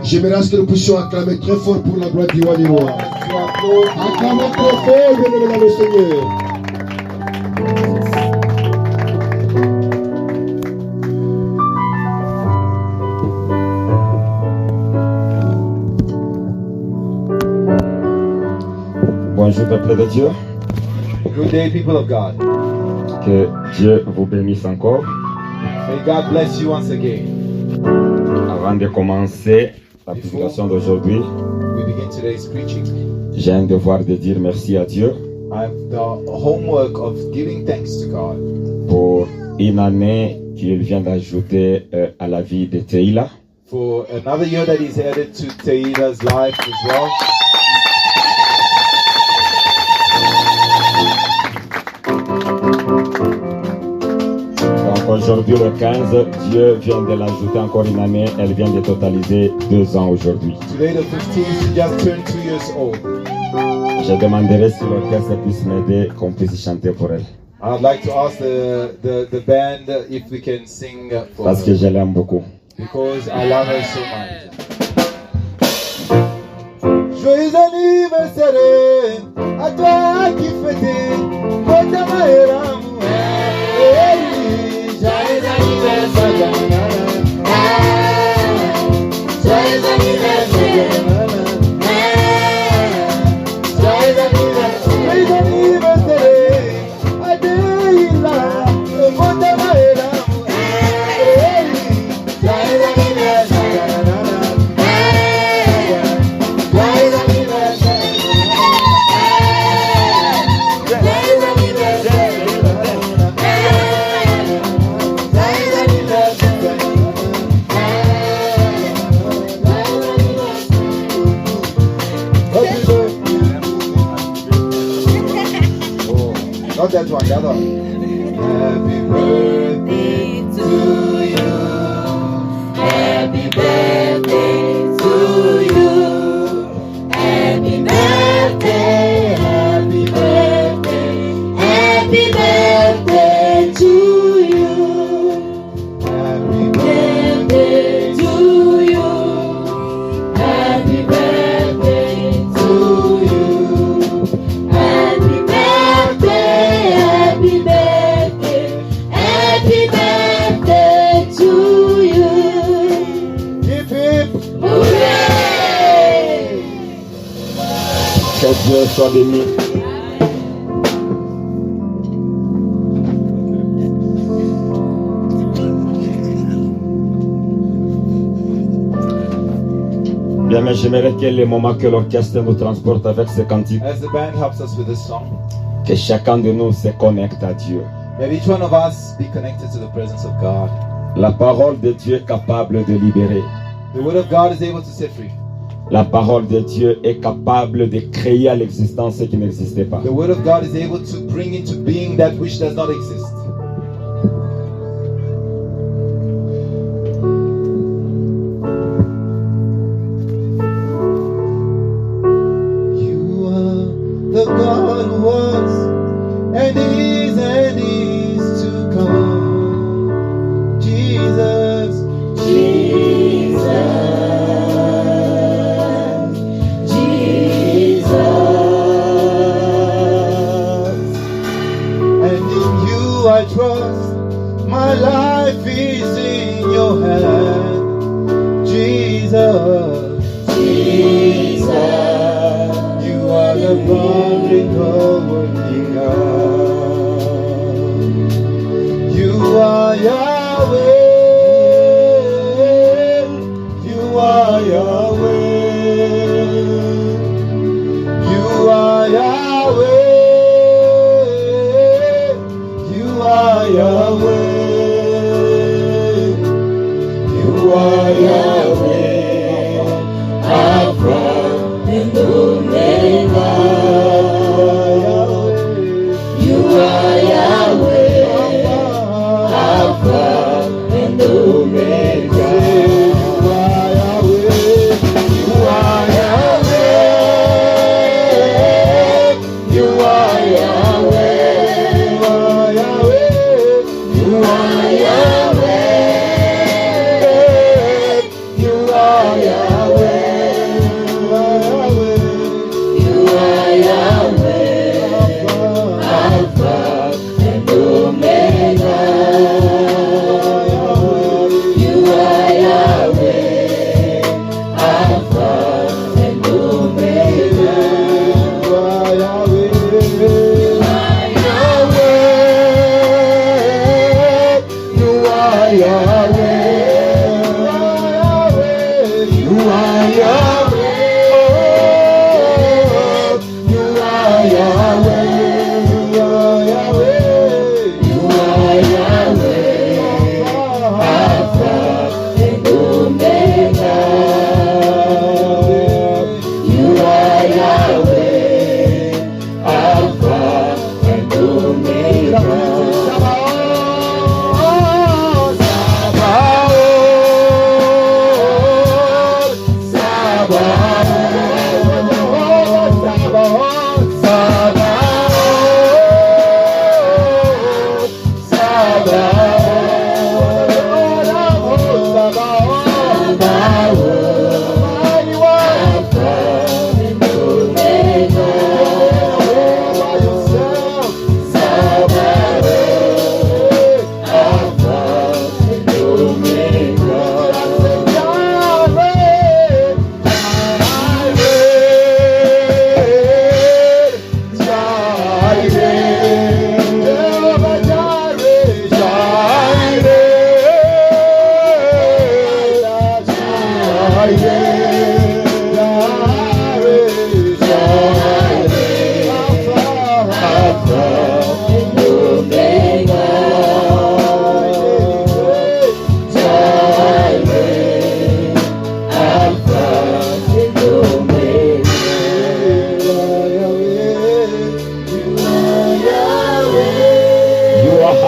J'aimerais que nous puissions acclamer très fort pour la gloire du roi des rois. Acclamons très fort, bien-aimés dans le Seigneur. Bonjour peuple de Dieu. Good day, people of God. Que Dieu vous bénisse encore. May God bless you once again. Avant de commencer la prédication d'aujourd'hui, We begin today's preaching. j'ai un devoir de dire merci à Dieu I have the homework of giving thanks to God pour une année qu'il vient d'ajouter à la vie de Teila. for another year that He's added to Teila's life as well. Donc aujourd'hui le 15, Dieu vient de l'ajouter encore une année, elle vient de totaliser 2 ans aujourd'hui. Today, the 15th, she just turned 2 years old. Je demanderai si l'orchestre puisse m'aider, qu'on puisse chanter pour elle. I'd like to ask the band if we can sing for Parce que her, je l'aime beaucoup. because I love her so much. Joyeux anniversaire à toi qui fêtais votre mariage. Joyeux anniversaire. Joyeux anniversaire. Joyeux anniversaire. Joyeux anniversaire à Deila, votre mariage. Joyeux anniversaire. Joyeux anniversaire. Not that one, the other one. Happy birthday to you. Happy birthday to you. Happy birthday, happy birthday, happy birthday to you. Happy birthday to you. Happy birthday to you. Happy birthday, happy birthday, happy birthday to you. Hip hip hooray! Que Dieu soit béni. Bien, mais j'aimerais que les moments que l'orchestre nous transporte avec ces cantiques, As the band helps us with this song, que chacun de nous se connecte à Dieu. may each one of us be connected to the presence of God. La parole de Dieu est capable de libérer. The word of God is able to set free. La parole de Dieu est capable de créer à l'existence ce qui n'existait pas. The word of God is able to bring into being that which does not exist. You are the God who was and is to come. Jesus, Jesus, Jesus. And in you I trust, my life is in your hand. Jesus, Jesus, you are the miracle working God. You are Yahweh, you are Yahweh, you are Yahweh, you are Yahweh, you are Yahweh, Alpha and Omega.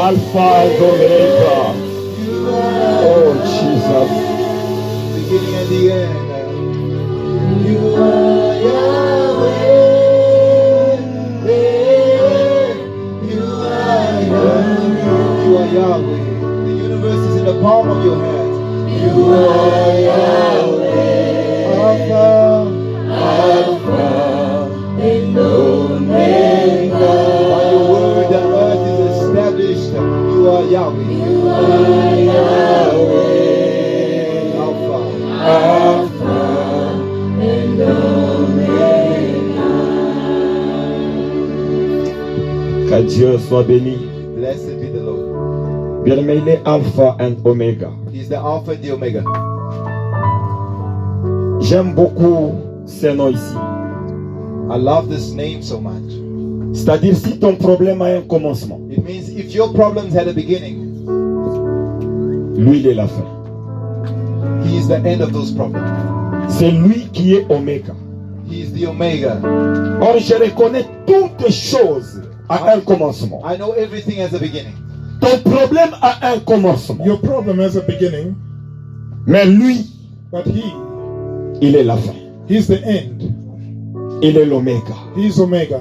Alpha and Omega. You are Oh Jesus. the beginning and the end. You are Yahweh. You are Yahweh. You are Yahweh. The universe is in the palm of your hands. You are Yahweh. Alpha, Alpha and Omega. By your word, the earth is established. You are Yahweh. You are Yahweh. Alpha, Alpha and Omega. Que Dieu soit béni. Blessed be the Lord. Bien-aimé, il est Alpha and Omega. He's the Alpha and the Omega. J'aime beaucoup ces noms ici. I love this name so much. C'est-à-dire, si ton problème a un commencement, It means if your problems had a beginning, lui, il est la fin. He is the end of those problems. C'est lui qui est Omega. He is the Omega. Or, je reconnais toutes choses à un commencement. I know everything has a beginning. Ton problème a un commencement. Your problem has a beginning, Mais lui, but il est la fin. He's the end. Il est l'Oméga. He's Omega.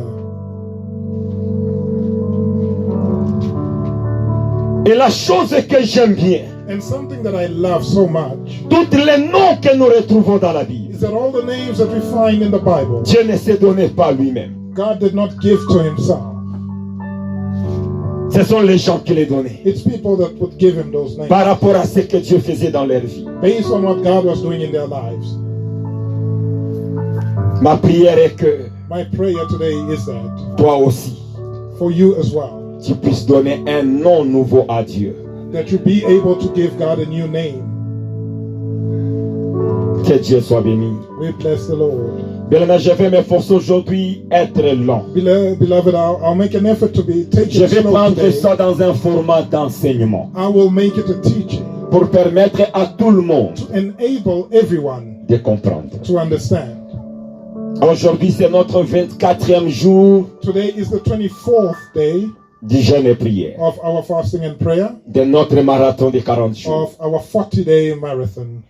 Et la chose que j'aime bien, And something that I love so much tous les noms que nous retrouvons dans la Bible, is that all the names that we find in the Bible, Dieu ne se donnait pas lui-même. God did not give to himself. Ce sont les gens qui les donnaient. It's people that would give him those names Par rapport à ce que Dieu faisait dans leur vie. based on what God was doing in their lives. Ma prière est que My prayer today is that toi aussi, for you as well, tu puisses donner un nom nouveau à Dieu. that you be able to give God a new name. Que Dieu soit béni. We bless the Lord. Bien-aimé, je vais m'efforcer aujourd'hui être long. Beloved, I'll make an effort to be Je taken vais slow prendre today. ça dans un format d'enseignement I will make it a teaching pour permettre à tout le monde to enable everyone de comprendre. to understand. Aujourd'hui, c'est notre 24e jour Today is the 24th day du jeûne et prière, of our fasting and prayer, de notre marathon de 40 jours. of our 40-day marathon.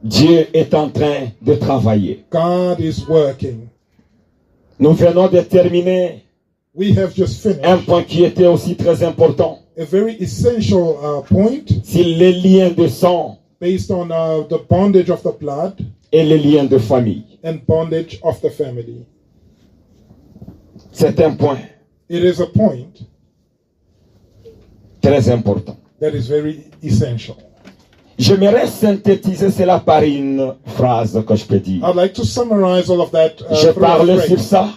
Dieu est en train de travailler. God is working. Nous venons de terminer We have just un finished point qui était aussi très important. a very essential point C'est les liens de sang based on the bondage of the blood et les liens de famille. and bondage of the family. C'est un point It is a point très important. that is very essential. J'aimerais synthétiser cela par une phrase que je peux dire. I'd like to summarize all of that Je through a parle sur phrase. ça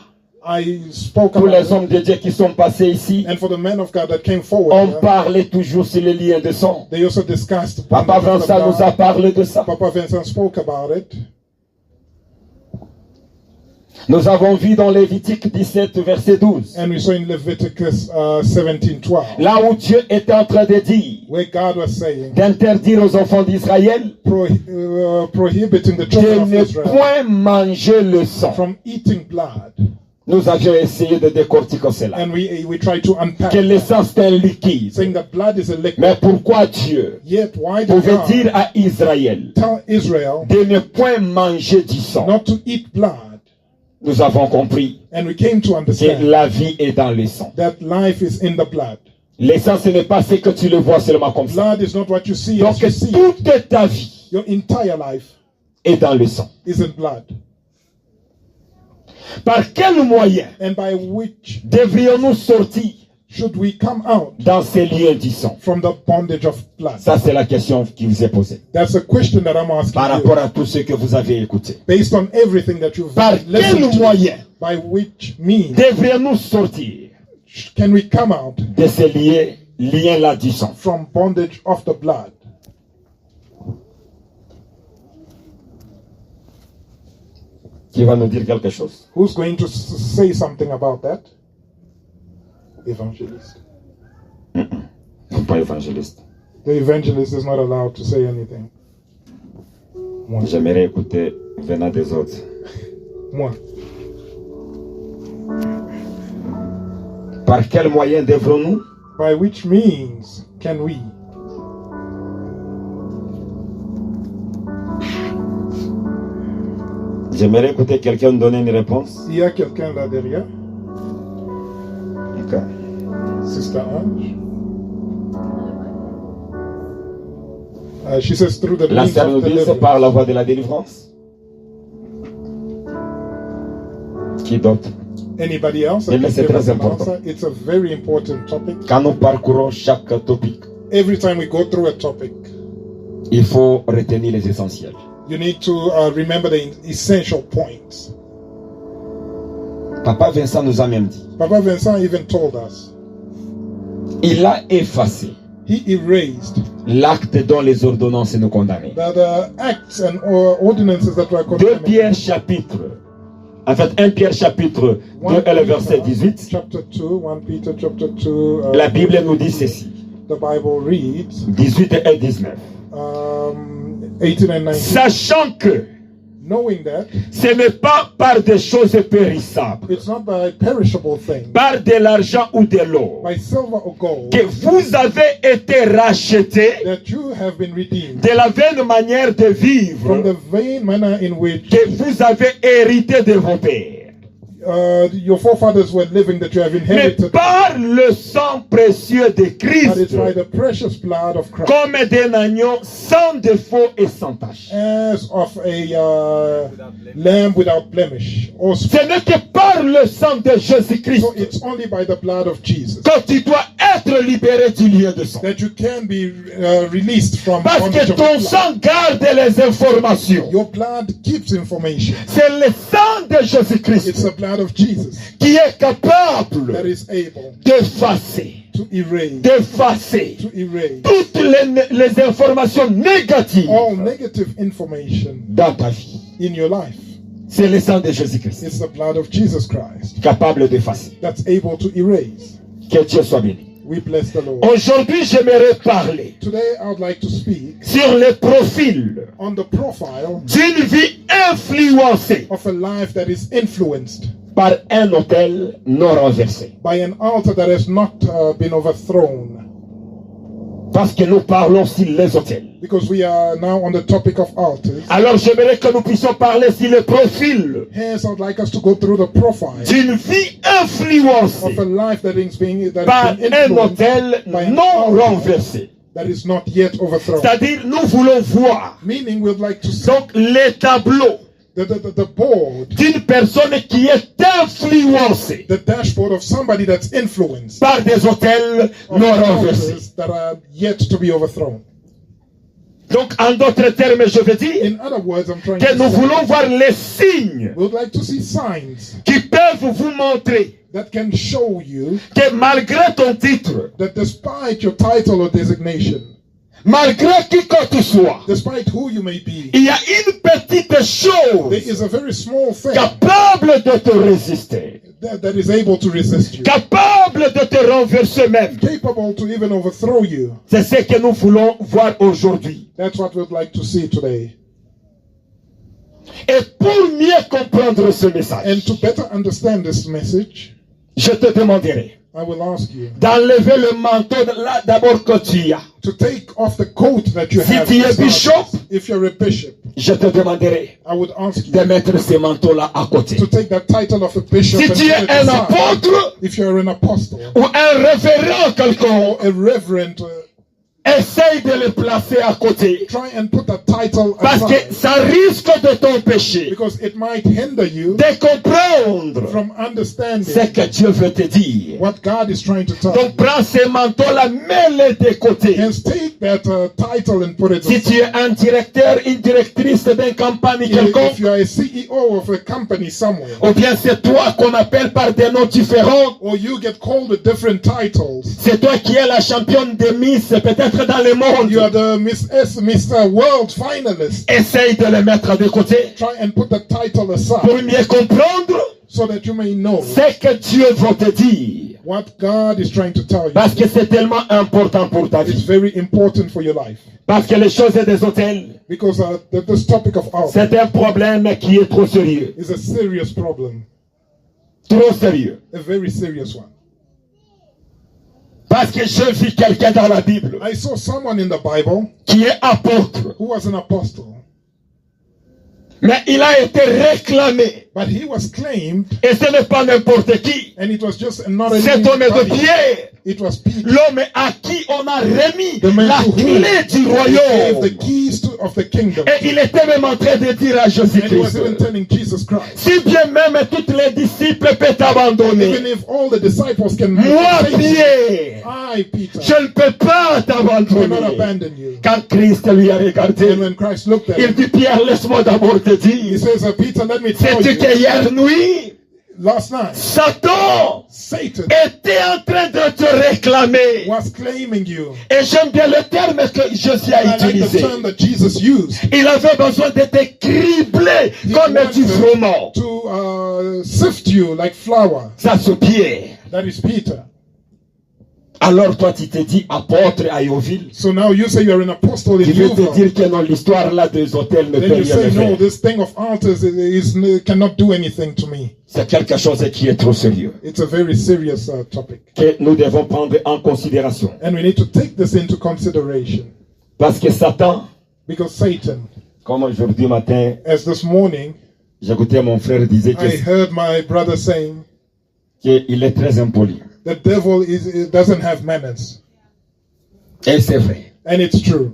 I spoke pour about les it, hommes de Dieu qui sont passés ici. and for the men of God that came forward, On here, parlait toujours sur les liens de sang. they also discussed the Papa bondage of the Vincent nous a blood. parlé de ça. Papa Vincent spoke about it. Nous avons vu dans Lévitique 17, verset 12. And we saw in Leviticus 17:12, Là où Dieu était en train de dire where God was saying, d'interdire aux enfants d'Israël prohibiting the de children of ne Israel point manger le sang. from eating blood. Nous avions essayé de décortiquer cela. And we tried to unpack Que le that, sang c'est un liquide. saying that blood is a liquid. Mais pourquoi Dieu Yet why did pouvait God dire à Israël tell Israel de ne point manger du sang? not to eat blood? Nous avons compris And we came to que understand la vie est dans le sang. that life is in the blood. Le sang, ce n'est pas ce que tu le vois seulement comme ça. Blood is not what you see Donc as you see. toute ta vie Your entire life est dans le sang. is in blood. Par quel moyen And by which devrions-nous sortir should we come out dans ces liens du sang? from the bondage of blood? Ça, c'est la question qui vous est posée. That's a question that I'm asking Par you. rapport à tout ce que vous avez écouté. Based on everything that you've Par listened quel to, moyen by which means devrions-nous sortir can we come out de ces liens-là du sang? from bondage of the blood? Qui va nous dire quelque chose? Who's going to say something about that? Evangelist. Non, pas évangéliste. The evangelist is not allowed to say anything. Moi. J'aimerais écouter venant des autres. Moi. Par quel moyen devrons-nous By which means can we? J'aimerais écouter quelqu'un me donner une réponse. Il y a quelqu'un là derrière. Ok. Sister Ange. She says through the La means sœur nous of dit c'est deliverance. par la voie de la délivrance. Qui d'autre? Anybody else? Mais c'est Give us très an important. answer. It's a very important topic. Quand nous parcourons chaque topic, Every time we go through a topic, il faut retenir les essentiels. you need to remember the essential points. Papa Vincent nous a même dit, Papa Vincent even told us. il a effacé He erased l'acte dont les ordonnances nous condamnaient. the acts and ordinances that were 2 condemned. Pierre chapitre, en fait 1 Pierre chapitre 2 et le verset 18, Chapter 2, 1 Peter chapter 2. la Bible nous dit ceci, The Bible reads 18 et 19. 18 and 19. Sachant que Knowing that ce n'est pas par des choses périssables, it's not by perishable things, par de l'argent ou de l'or, by silver or gold, que vous avez été rachetés that you have been redeemed de la vaine manière de from vivre the vain manner in which que vous avez hérité de vos pères, your forefathers were living, that you have mais inherited. par le sang précieux de But it's Christ, by the precious blood of Christ, comme d'un agneau sans défaut et sans tache. as of a lamb without blemish. Or Ce n'est que par le sang de Jésus-Christ so it's only by the blood of Jesus que tu dois être libéré du lien de sang. that you can be released from Parce bondage que of ton blood. sang garde les informations. Your blood keeps information. C'est le sang de It's Jésus-Christ the blood of Jesus qui est that capable is able d'effacer, to erase toutes les informations négatives all negative information dans ta vie. in your life. C'est le sang de Jésus-Christ It's the blood of Jesus Christ capable d'effacer. that's able to erase. Que Dieu soit béni. We bless the Lord. Aujourd'hui, j'aimerais parler Today I would like to speak sur le profil on the profile d'une vie influencée of a life that is influenced par un autel non renversé. by an altar that has not been overthrown. Parce que nous parlons sur les autels. Because we are now on the topic of altars. Alors j'aimerais que nous puissions parler sur le profil Hence, I'd like us to go through the profile d'une vie influencée of a life that is being par un influenced autel by an non altar renversé. that is not yet overthrown. C'est-à-dire, nous voulons voir Meaning, we'd like to see donc les tableaux the board, d'une personne qui est influencée the dashboard of somebody that's influenced par des autels of non renversés. altars that are yet to be overthrown. Donc, en d'autres termes, je veux dire In other words, I'm trying que to nous say, voulons voir les signes we'd like to see signs qui peuvent vous montrer that can show you que malgré ton titre, that despite your title or designation, malgré qui que tu sois, despite who you may be, il y a une petite there chose is a very small thing capable de te résister, that is able to resist you, capable de te renverser même. capable to even overthrow you. C'est ce que nous voulons voir aujourd'hui. That's what we'd like to see today. Et pour mieux comprendre ce And message, to better understand this message, je te demanderai I will ask you d'enlever le manteau là d'abord que tu as. to take off the coat that you Si have. tu es to start bishop, with. If you're a bishop, je te demanderai I would ask you de mettre ce manteau-là à côté. to take that title of a bishop. Si and tu put es it un aside. apôtre If you're an apostle ou un révérend quelconque, or a reverend, essaye de le placer à côté. try and put that title Parce que aside, ça risque de t'empêcher because it might hinder you de comprendre from understanding ce que Dieu veut te dire. what God is trying to tell you. Donc prends ce manteau-là, mets-le de côté. Hence, take that title and put it Si tu aside. es un directeur, une directrice d'une compagnie If quelconque, you are a CEO of a company somewhere, ou bien c'est toi qu'on appelle par des noms différents, or you get called with different titles, c'est toi qui es la championne de Miss, peut-être dans le you are monde. the Mr. World finalist, Essaye de le mettre de côté try and put the title aside pour mieux comprendre so that you may know ce que Dieu veut te dire. what God is trying to tell you. Parce que c'est tellement important pour ta It's vie. very important for your life. Parce que les choses des hôtels, Because this topic of altar c'est un problème qui est trop sérieux. is a serious problem, Trop sérieux. a very serious one. Parce que j'ai vu quelqu'un dans la Bible I saw someone in the Bible qui est apôtre, who was an apostle, mais il a été réclamé. but he was claimed, Et ce n'est pas n'importe qui. and it was just not a Cet homme est de nobody. Pierre, It was Peter, l'homme à qui on a remis the man la to whom clé du he gave royaume. the keys of the kingdom. Et il était même en train de dire à And he was Jésus-Christ, even telling Jesus Christ, si bien même tous les disciples peuvent t'abandonner, even if all the disciples can moi, forsake you, Pierre, I, Peter, je ne peux pas will not t'abandonner. abandon you. Quand Christ lui a regardé, And when Christ looked at il him, dit, Pierre, laisse-moi d'abord te he dire, says, Peter, let me tell sais-tu que you, hier nuit, last night, Satan Satan était en train de te réclamer. was claiming you. Et j'aime bien le terme que Jésus a I like the utilisé. term that Jesus used. Il avait besoin d'être criblé He comme du wanted froment. to sift you like flour. Ça c'est Pierre. That is Peter. Alors toi tu te dis apôtre à Yoville. So now you say you're an apostle in Tu veux te Youville. dire que dans l'histoire là des hôtels ne peut Then you rien say, no, faire. this thing of altars cannot do anything to me. C'est quelque chose qui est trop sérieux. It's a very serious topic. Que nous devons prendre en considération. And we need to take this into consideration. Parce que Satan, Because Satan, comme aujourd'hui matin, as this morning, j'écoutais mon frère disait I heard my brother saying, qu'il est très impoli. the devil doesn't have manners. Et c'est vrai. And it's true.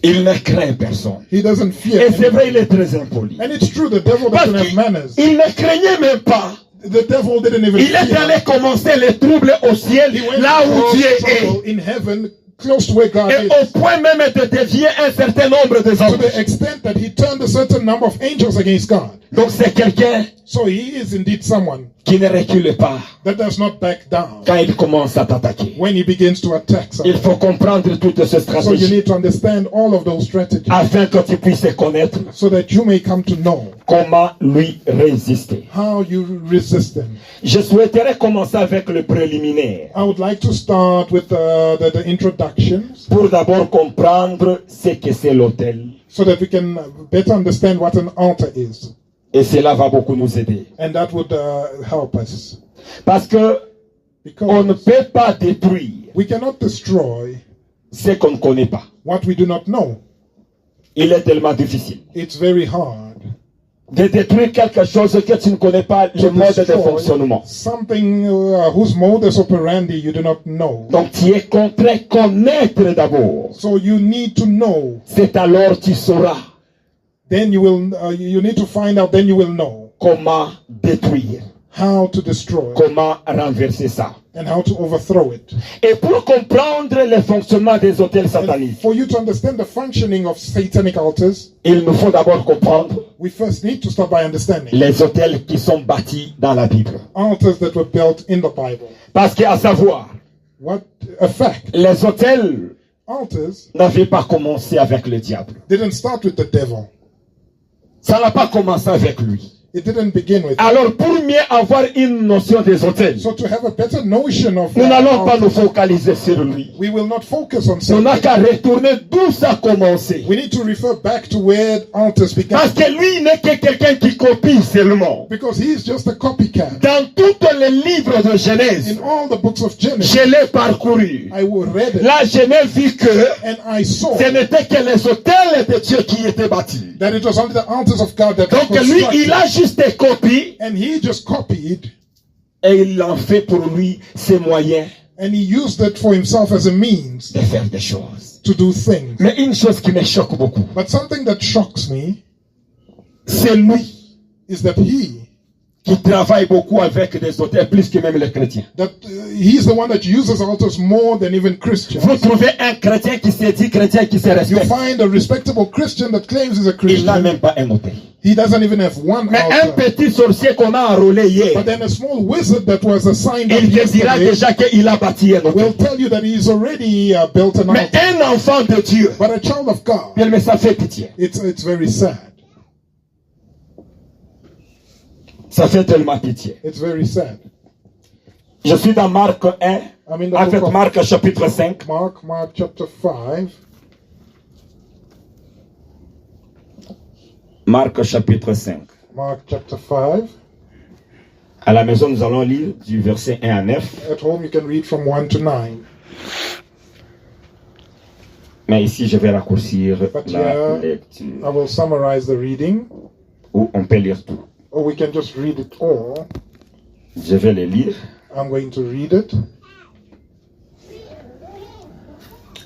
Il ne craint personne. He doesn't fear Et c'est vrai, anyone. il est très impoli. And it's true, the devil Parce doesn't have manners. qu'il ne craignait même pas. The devil didn't even Il est fear. allé commencer les troubles au ciel, He went là to où cause Dieu est. trouble in heaven, close to where God Et is. au point même de dévier un certain nombre de To anges. the extent that he turned a certain number of angels against God. Donc c'est quelqu'un So he is indeed someone qui ne recule pas that does not back down quand il commence à t'attaquer. when he begins to attack Il someone. faut comprendre toutes ces So you stratégies need to understand all of those strategies afin que tu puisses connaître so that you may come to know comment lui résister. how you resist them. Je souhaiterais commencer avec le préliminaire I would like to start with the introductions pour d'abord comprendre ce que c'est l'autel. so that we can better understand what an altar is. Et cela va beaucoup nous aider. And that would help us. Parce que on ne Because peut pas détruire we cannot destroy ce qu'on ne connaît pas. what we do not know. Il est tellement difficile It's very hard de détruire quelque chose que tu ne connais pas le to mode de destroy fonctionnement. something whose modus operandi you do not know. Donc tu es contraint de connaître d'abord. So you need to know. C'est alors tu sauras Then you will. You need to find out. Then you will know comment détruire, how to destroy comment renverser ça. and how to overthrow it. Et pour comprendre le fonctionnement des hôtels And sataniques, for you to understand the functioning of satanic altars, il nous faut d'abord comprendre we first need to start by understanding les hôtels qui sont bâtis dans la Bible. altars that were built in the Bible. Parce qu'à savoir, What a fact! les hôtels Altars n'avaient pas commencé avec le diable. didn't start with the devil. Ça n'a pas commencé avec lui. It didn't begin with. Alors pour mieux avoir une notion des hôtels, So to have a better notion of nous n'allons pas nous altars, focaliser sur lui. we will not focus on On n'a something. qu'à retourner d'où ça a commencé. We need to refer back to where altars began. Parce que lui n'est que quelqu'un qui copie seulement. Because he is just a copycat. Dans tous les livres de Genèse, In all the books of Genesis, je l'ai parcouru. I read it Là, je n'ai vu que and I saw ce n'était que les hôtels de Dieu qui étaient bâtis. that it was only the altars of God that were Donc lui, il constructed. a juste copié And he just copied et il en fait pour lui ses moyens and he used it for himself as a means de faire des choses. to do things. Mais une chose qui me choque beaucoup, But something that shocks me c'est lui is that qui travaille beaucoup avec des hôtels, plus que même les chrétiens. he's the one that uses altars more than even Christians. Vous trouvez un chrétien qui se dit chrétien, qui se You respecte. find a respectable Christian that claims he's a Il n'a Christian. même pas un hôtel. He doesn't even have one Mais un altar. petit sorcier qu'on a enrôlé hier, But then a small wizard that was assigned up il te dira yesterday déjà qu'il a bâti un hôtel. will tell you that he's already built an Mais altar. un enfant de Dieu, But a child of God, bien, mais ça fait pitié. it's very sad. Ça fait tellement pitié. It's very sad. Je suis dans Marc 1, I'm in the avec book of Marc chapitre 5. Mark chapter 5. Marc chapitre 5. Mark chapter 5. À la maison, nous allons lire du verset 1 à 9. At home, you can read from 1 to 9. Mais ici, je vais raccourcir But la here, lecture. I will summarize the reading, Ou on peut lire tout. or we can just read it all. Je vais le lire. I'm going to read it.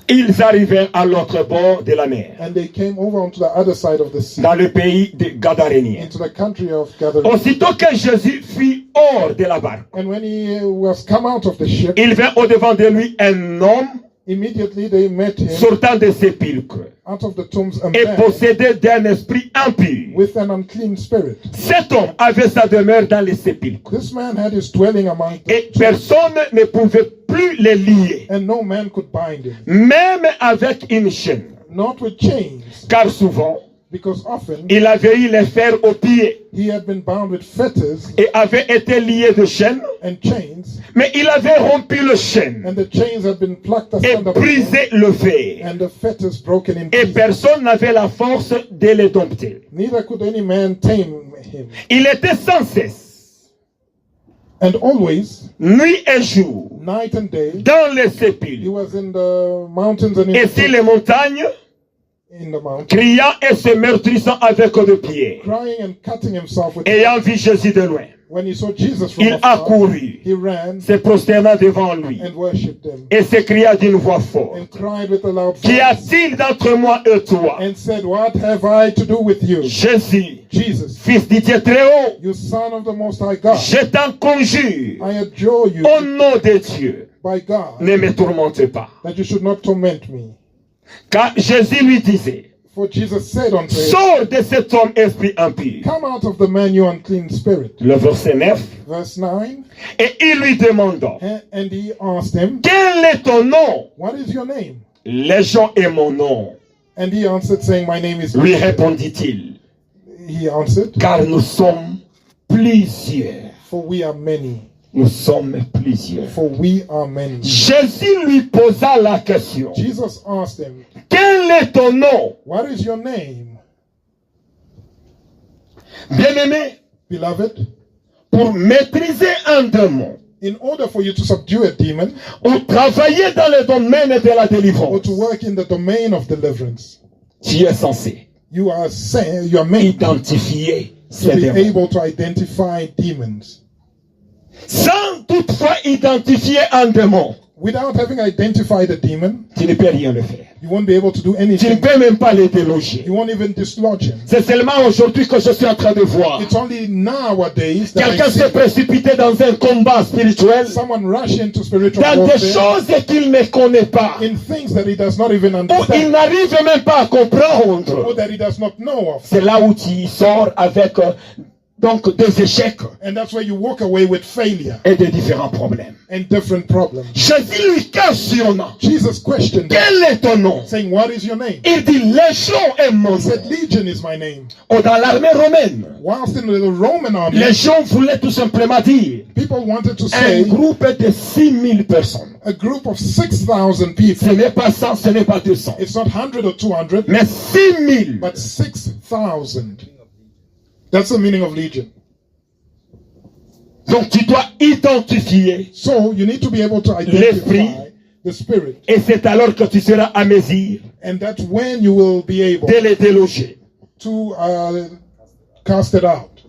Ils arrivèrent à l'autre bord de la mer, And they came over onto the other side of the sea, dans le pays des Gadaréniens. into the country of Gadarim. Aussitôt que Jésus fut hors de la barque, And when he was come out of the ship, il vint au-devant de lui un homme immediately they met him sortant des sépulcres out of the tombs a et man possédé d'un esprit impur. with an unclean spirit. Cet homme avait sa demeure dans les sépulcres This man had his dwelling among the et personne ne pouvait plus le lier, and no man could bind him, même avec une chaîne, not with chains, car souvent because often il avait eu les fers aux pieds he had been bound with fetters et avait été lié de chaînes, and chains, mais il avait rompu le chaîne and the chains had been plucked et asunder, brisé le fer, and the fetters broken in et pieces. personne n'avait la force de les dompter. Neither could any man tame him. Il était sans cesse, And always, nuit et jour, night and day, dans les he sépulcres was in the mountains and et sur les montagnes, in the mountains, criant et se meurtrissant avec de pieds. crying and cutting himself with. Ayant vu Jésus de loin, When he saw Jesus from il afar, accourut, he ran se prosternant devant lui and worshipped him, et s'écria d'une voix forte: and cried with a loud Qu'y voice, a-t-il d'entre moi et toi, and said, "What have I to do with you, Jésus, Jesus, fils du Dieu très haut? you Son of the Most High God? Je t'en conjure, I adjure you au nom de Dieu, by God ne me tourmente pas. that you should not torment me." Car Jésus lui disait: For Jesus said unto him, Sors de cet homme esprit impur. "Come out of the man, you unclean spirit." Le verset 9. Verse 9, Et il lui demanda: and he asked him, Quel est ton nom? "What is your name?" Légion est mon nom, And he answered, saying, "My name is lui Legion." répondit-il, He answered, car nous sommes plusieurs. "For we are many. Nous sommes plusieurs. For we are many." Jésus lui posa la question: Jesus asked him, Quel est ton nom? "What is your name?" Bien-aimé, Beloved, pour maîtriser un démon, in order for you to subdue a demon ou travailler dans le domaine de la or délivrance, to work in the domain of deliverance, tu es censé you are made identifier to ces be démons. able to identify demons. Sans toutefois identifier un démon, Without having identified a demon, tu ne peux rien le faire. you won't be able to do Tu ne anything. peux même pas le déloger. You won't even dislodge him. C'est seulement aujourd'hui que je suis en train de voir It's only nowadays that quelqu'un I se see précipiter dans un combat spirituel, someone rush into spiritual dans des warfare choses qu'il ne connaît pas, in things that he does not even où il understand n'arrive même pas à comprendre. or that he does not know of. C'est là où tu sors avec donc des échecs And that's where you walk away with failure et des différents problèmes. and different problems. Jésus lui questionna: Jesus questioned him, Quel est ton nom? saying, "What is your name?" Il dit: Légion est mon nom. He said, "Legion is my name." Ou dans l'armée romaine, Whilst in the Roman army, Légion voulait tout simplement dire people wanted to un say groupe de 6000 personnes. a group of 6,000 people. Ce n'est pas 100, ce n'est pas 200, It's not 100 or 200, mais 6000. but 6,000. That's the meaning of legion. Donc tu dois identifier, So you need to be able to L'esprit. identify the spirit, et c'est alors que tu seras à mesure and that's when you will be able de les déloger. to cast it out.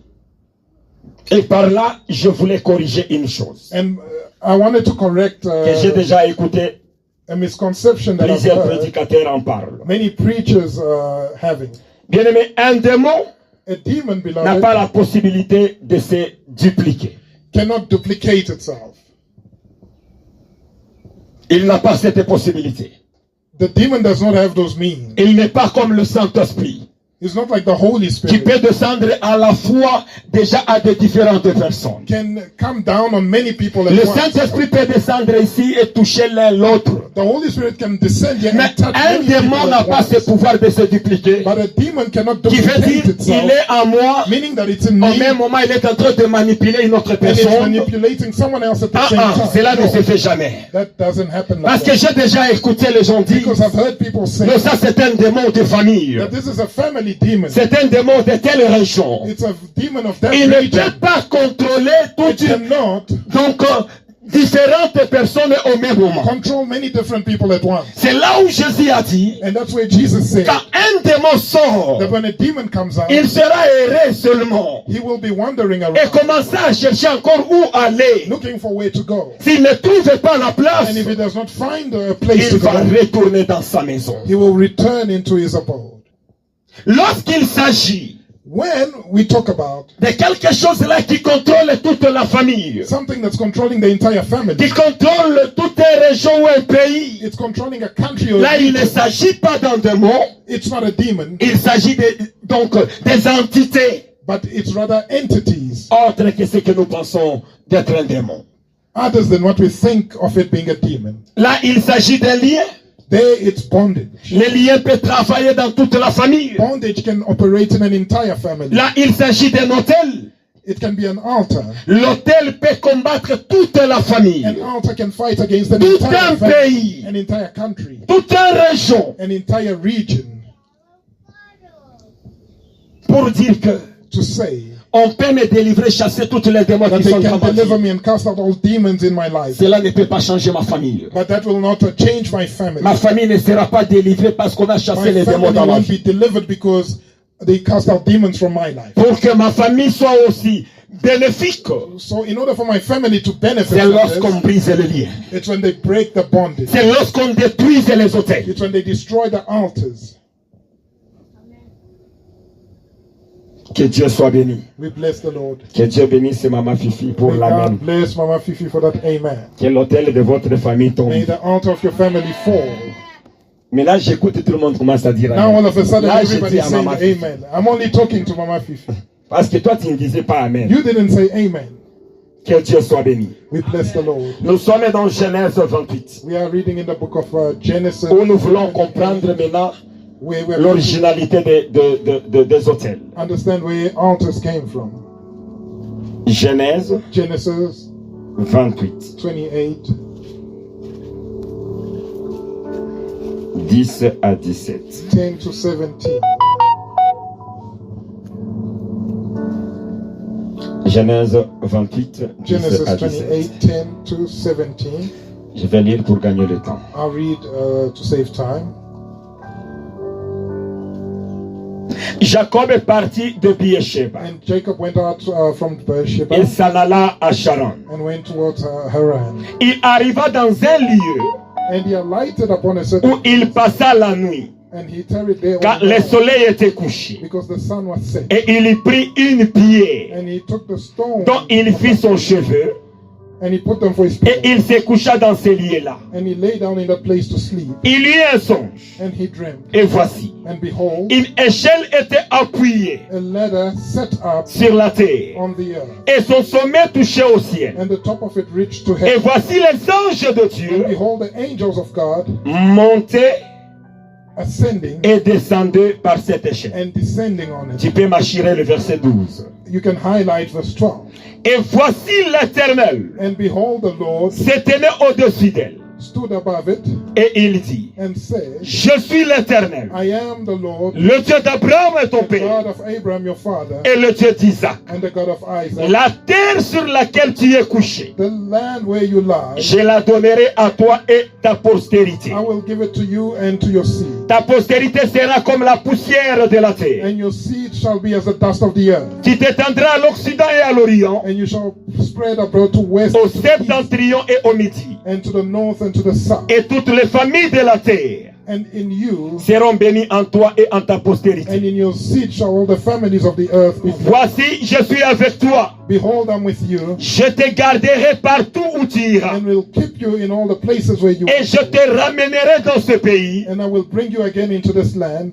Et par là, je voulais corriger une chose And I wanted to correct que j'ai déjà écouté, a misconception that I've plusieurs heard prédicateurs en parlent. many preachers having. Bien aimé, un démon A demon, n'a pas beloved, la possibilité de se dupliquer. cannot duplicate itself. Il n'a pas cette possibilité. The demon does not have those means. Il n'est pas comme le Saint-Esprit, It's not like the Holy qui Spirit peut descendre à la fois déjà à de différentes personnes. can come down on many people Le at once. Saint-Esprit peut descendre ici et toucher l'un l'autre. The Holy Spirit can descend here Mais and touch un many démon people n'a at pas once. ce pouvoir de se dupliquer. But a demon cannot Qui veut duplicate dire itself, il est en moi, meaning that it's in au me même moment il est en train de manipuler une autre and it's personne. manipulating someone else at the same time. Cela ne No, se fait jamais. that doesn't happen Parce like que that. j'ai déjà écouté les gens dire, Because I've heard people say mais ça c'est un démon de famille. that this is a family any demon. C'est un démon de telle région. It's a demon of that Il ne region. peut pas contrôler It toutes cannot différentes personnes au même moment. control many different people at once. C'est là où Jésus a dit, And that's where Jesus said quand un démon sort, that when a demon comes out, il sera erré seulement he will be wandering et around, commencer à chercher encore où aller. looking for where to go. S'il ne trouve pas la place, And if he does not find a place il to va go, retourner dans sa maison. he will return into his abode. Lorsqu'il s'agit When we talk about de quelque chose là qui contrôle toute la famille, something that's controlling the entire qui family, contrôle toute une région ou un pays, it's controlling a country or là il ne region. s'agit pas d'un démon, It's not a demon, il s'agit donc des entités but it's rather entities autres que ce que nous pensons d'être un démon. others than what we think of it being a demon. Là il s'agit d'un lien. There it's bondage. Le lien peut travailler dans toute la famille. Bondage can operate in an entire family. Là il s'agit d'un hôtel. It can be an altar. L'hôtel peut combattre toute la famille, An altar can fight against an tout entire un family, pays, an entire country, toute une région, an entire region, pour dire que to say on peut me délivrer, chasser toutes les démons that qui they sont dans can ma deliver vie. me and cast out all demons in my life. Cela ne peut pas changer ma famille. But that will not change my family. Ma famille ne sera pas délivrée parce qu'on a chassé My les démons family dans ma won't vie. be delivered because they cast out demons from my life. Pour que ma famille soit aussi bénéfique, So in order for my family to benefit c'est from lorsqu'on this, brise le lien. it's when they break the bondage. C'est lorsqu'on détruise les hôtels. It's when they destroy the altars. Que Dieu soit béni. We bless the Lord. Que Dieu bénisse Maman Fifi pour May l'amen. God bless Mama Fifi for that amen. Que l'hôtel de votre famille tombe. May the altar of your family fall. Mais là, j'écoute tout le monde commence à dire Now all amen. of a sudden Là, je dis everybody's à saying Maman Fifi. amen. I'm only talking to Mama Fifi. Parce que toi, tu ne disais pas amen. You didn't say amen. Que Dieu soit béni. We bless the Lord. Nous sommes dans Genèse 28. We are reading in the book of Genesis. Où nous voulons comprendre maintenant where we're going to l'originalité des hôtels. understand where altars came from. Genèse Genesis 28. 28, 10 à 17. 10 to 17. Genèse 28, 10 Genesis à 17. 28, 10 to 17. Je vais lire pour gagner le temps. I'll read to save time. Jacob est parti de Beersheba. And Jacob went out from Beersheba Il s'en alla à Charan. and went towards Haran. Il arriva dans un lieu And he alighted upon a où certain il passa la nuit, and he tarried there quand all le night soleil était couché. because the sun was set. Et il y prit une pierre And he took the stone dont il fit son cheveu and he put them for his et pillow. il se coucha dans ce lieu-là. And he lay down in that place to sleep. Il eut un songe. And he dreamt. Et voici, And behold, une échelle était appuyée a ladder set up sur la terre on the earth, et son sommet touchait au ciel. and the top of it reached to Et heaven. voici les anges de And Dieu behold, the angels of God montaient ascending et descendaient par cette échelle. and descending on it. Tu peux m'achirer le verset 12. You can highlight verse 12. Et voici l'Éternel And behold, the Lord se tenait au-dessus d'elle. stood above it Et il dit, and said, je suis l'Éternel, I am the Lord, le Dieu d'Abraham et ton the père, God of Abraham your father, et le Dieu d'Isaac. and the God of Isaac. La terre sur laquelle tu es couché, The land where you lie, je la donnerai à toi et ta postérité. I will give it to you and to your seed. Ta postérité sera comme la poussière de la terre. And your seed shall be as the dust of the earth. Tu t'étendras à l'Occident et à l'Orient, And you shall spread abroad to west, au and to the east, septentrion et au midi. and to the north and to the south. Et toutes les familles de la terre And in you seront bénies en toi et en ta postérité. and in your seed shall all the families of the earth be blessed. Voici, je suis avec toi. Behold, I'm with you, Je te garderai partout où tu iras. and will keep you in all the places where you Et je are. te ramènerai dans ce pays. And I will bring you again into this land.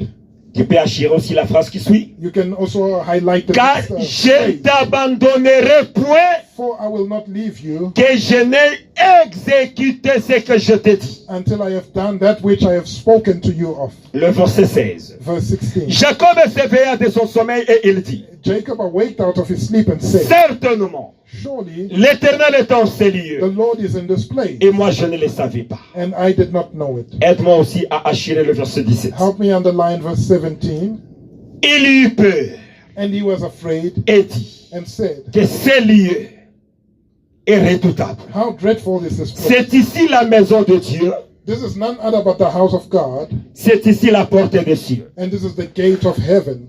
Tu peux acheter aussi la phrase qui suit. You can also highlight the Car next, je phrase. t'abandonnerai point For I will not leave you que je n'ai exécuté ce que je t'ai dit. until I have done that which I have spoken to you of. Le verset 16. Verse 16. Jacob s'éveilla de son sommeil et il dit, Jacob awaked out of his sleep and said, certainement, surely l'Éternel est en ces the lieux. Lord is in this place, Et moi, je ne le savais pas. and I did not know it. Aide-moi aussi à acheter le verset 17. Help me underline verse 17. Il eut peur And he was afraid et dit and said, que ce lieu est redoutable. how dreadful is this place? C'est ici la maison de Dieu, This is none other but the house of God, c'est ici la porte des cieux. and this is the gate of heaven.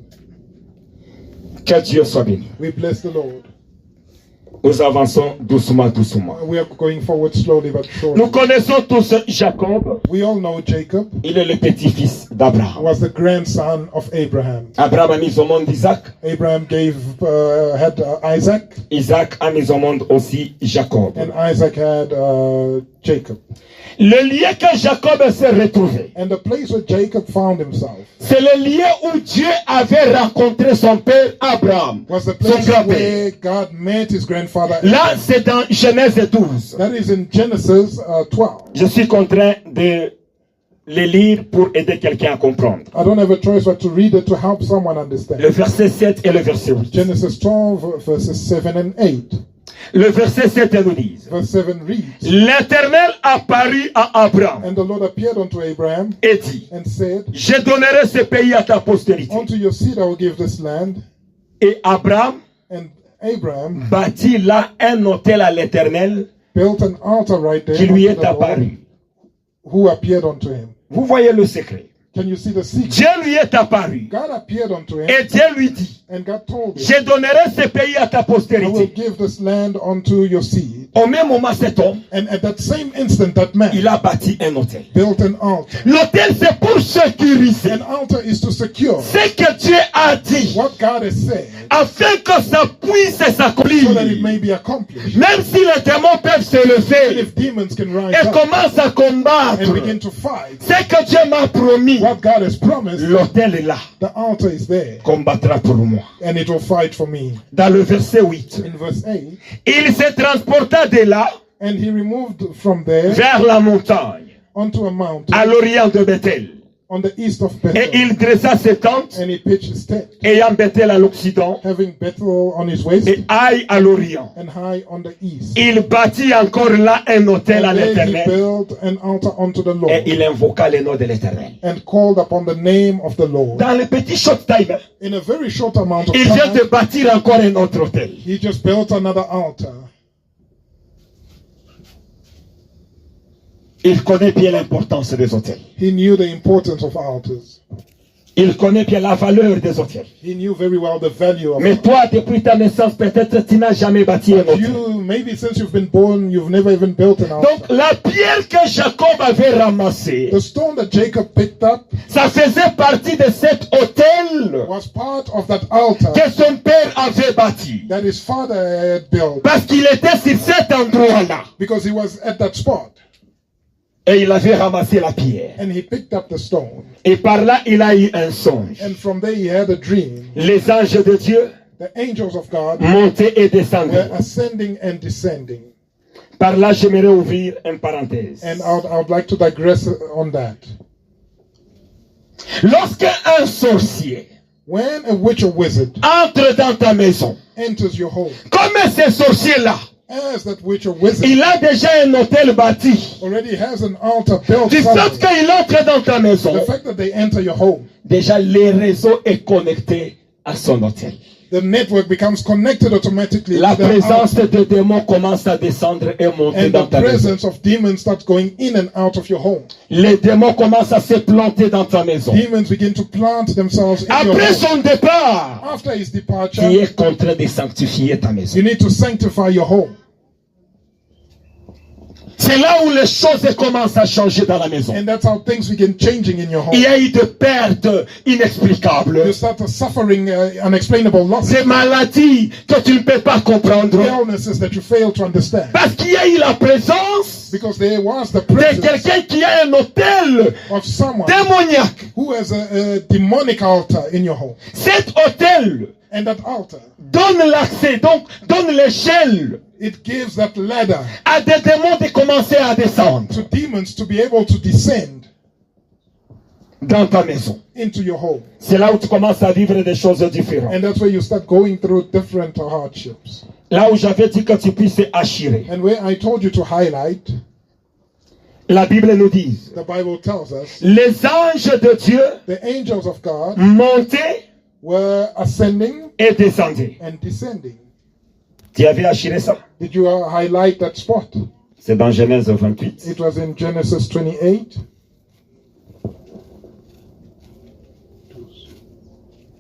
Que Dieu soit béni. We bless the Lord. Nous avançons doucement, doucement. We are going forward slowly but Nous surely. connaissons tous Jacob. We all know Jacob Il est le petit-fils d'Abraham. was the grandson of Abraham. Abraham a mis au monde Isaac. Abraham had Isaac, Isaac a mis au monde aussi Jacob. and Isaac had Jacob. Le lieu que Jacob s'est retrouvé, And the place where Jacob found himself c'est le lieu où Dieu avait rencontré son père Abraham, was the son place grand-père. where God met his grandfather. Là, c'est dans Genèse 12. That is in Genesis 12. Je suis contraint de les lire pour aider quelqu'un à comprendre. I don't have a choice but to read it to help someone understand. Le verset 7 et le verset 8. Genesis 12, verses 7 and 8. Le verset 7 nous dit: Verse 7 reads, L'Éternel apparut à Abraham and the Lord appeared unto Abraham et dit: and said, Je donnerai ce pays à ta postérité. unto your seed I will give this land. Et Abraham And Abraham bâtit là un autel à l'Éternel built an altar right there qui lui unto est the Lord, apparu. who appeared unto him. Vous voyez le secret. Can you see the secret? Dieu lui est apparu God appeared unto him, et Dieu lui dit: and God told him, Je donnerai ce pays à ta I will postérité. give this land unto your seed. Au même moment, cet homme, And at that same instant, that man il a bâti un autel. built an altar. L'autel, c'est pour sécuriser An altar is to secure ce que Dieu a dit, what God has said, afin que ça puisse s'accomplir. so that it may be accomplished. Même si les démons peuvent se And lever if demons can rise et up commencent à combattre and begin to fight ce que Dieu m'a promis, what God has promised, l'autel est là, the altar is there, combattra pour moi. and it will fight for me. Dans le verset 8, In verse 8, il se transporta de là and he removed from there vers la montagne, onto a mountain à l'orient de Bethel. on the east of Et Bethel, il dressa ses tentes, and he pitched his tent, ayant Bethel à l'occident having Bethel on his waist et Aï à l'orient. and High on the east. Il bâtit encore là un autel à And there he l'Éternel built an altar unto the et Lord, il invoqua le nom de l'Éternel. and called upon the name of the Lord. Dans le petit short time, In a very short amount of il vient de time, bâtir encore un autre autel. he just built another altar. Il connaît bien l'importance des hôtels. He knew the importance of altars. Il connaît bien la valeur des hôtels. He knew very well the value of Mais toi, depuis ta naissance, peut-être tu n'as jamais bâti un hôtel. you. Maybe since you've been born, you've never even built an altar. Donc la pierre que Jacob avait ramassée, The stone that Jacob picked up ça faisait partie de cet hôtel was part of that altar que son père avait bâti. that his father had built, Parce qu'il était sur cet endroit-là. because he was at that spot, Et il avait ramassé la pierre. and he picked up the stone. Et par là, il a eu un songe. And from there he had a dream. Les anges de Dieu The angels of God montaient et descendaient. were ascending and descending. Par là, j'aimerais ouvrir une parenthèse. And I would like to digress on that. Lorsque un sorcier When a witch or wizard entre dans ta maison, enters your home, comme ce sorcier-là, as that witch or wizard il a déjà un hôtel bâti. already has an altar built Du fait somewhere, qu'il entre dans ta maison, the fact that they enter your home, déjà le réseau est connecté à son hôtel. the network becomes connected automatically La to the présence altar, de démons commence à descendre et monter and dans the ta maison. presence of demons starts going in and out of your home. Les démons commencent à se planter dans ta maison. Demons begin to plant themselves in your Après home. son départ, After his tu departure, es contraint de sanctifier ta maison. you need to sanctify your home. C'est là où les choses commencent à changer dans la maison. And that's how things begin changing in your Il y home. a eu des pertes inexplicables, You start suffering unexplainable losses, des maladies que tu ne peux pas comprendre, illnesses that you fail to understand. parce qu'il y a eu la présence Because there was the de presence quelqu'un qui a un hôtel of someone démoniaque. who has a demonic altar in your home. Cet hôtel And that altar, donne l'accès, donc donne l'échelle it gives that ladder à des démons de commencer à descendre to demons to be able to descend dans ta maison. into your home. C'est là où tu commences à vivre des choses différentes. And that's where you start going through different hardships. Là où j'avais dit que tu puisses assurer. And where I told you to highlight, La Bible nous dit, the Bible tells us, les anges de Dieu the angels of God montaient were ascending et descendaient. and descending. Tu avais assuré ça? Did you highlight that spot? C'est dans Genèse 28. It was in Genesis 28.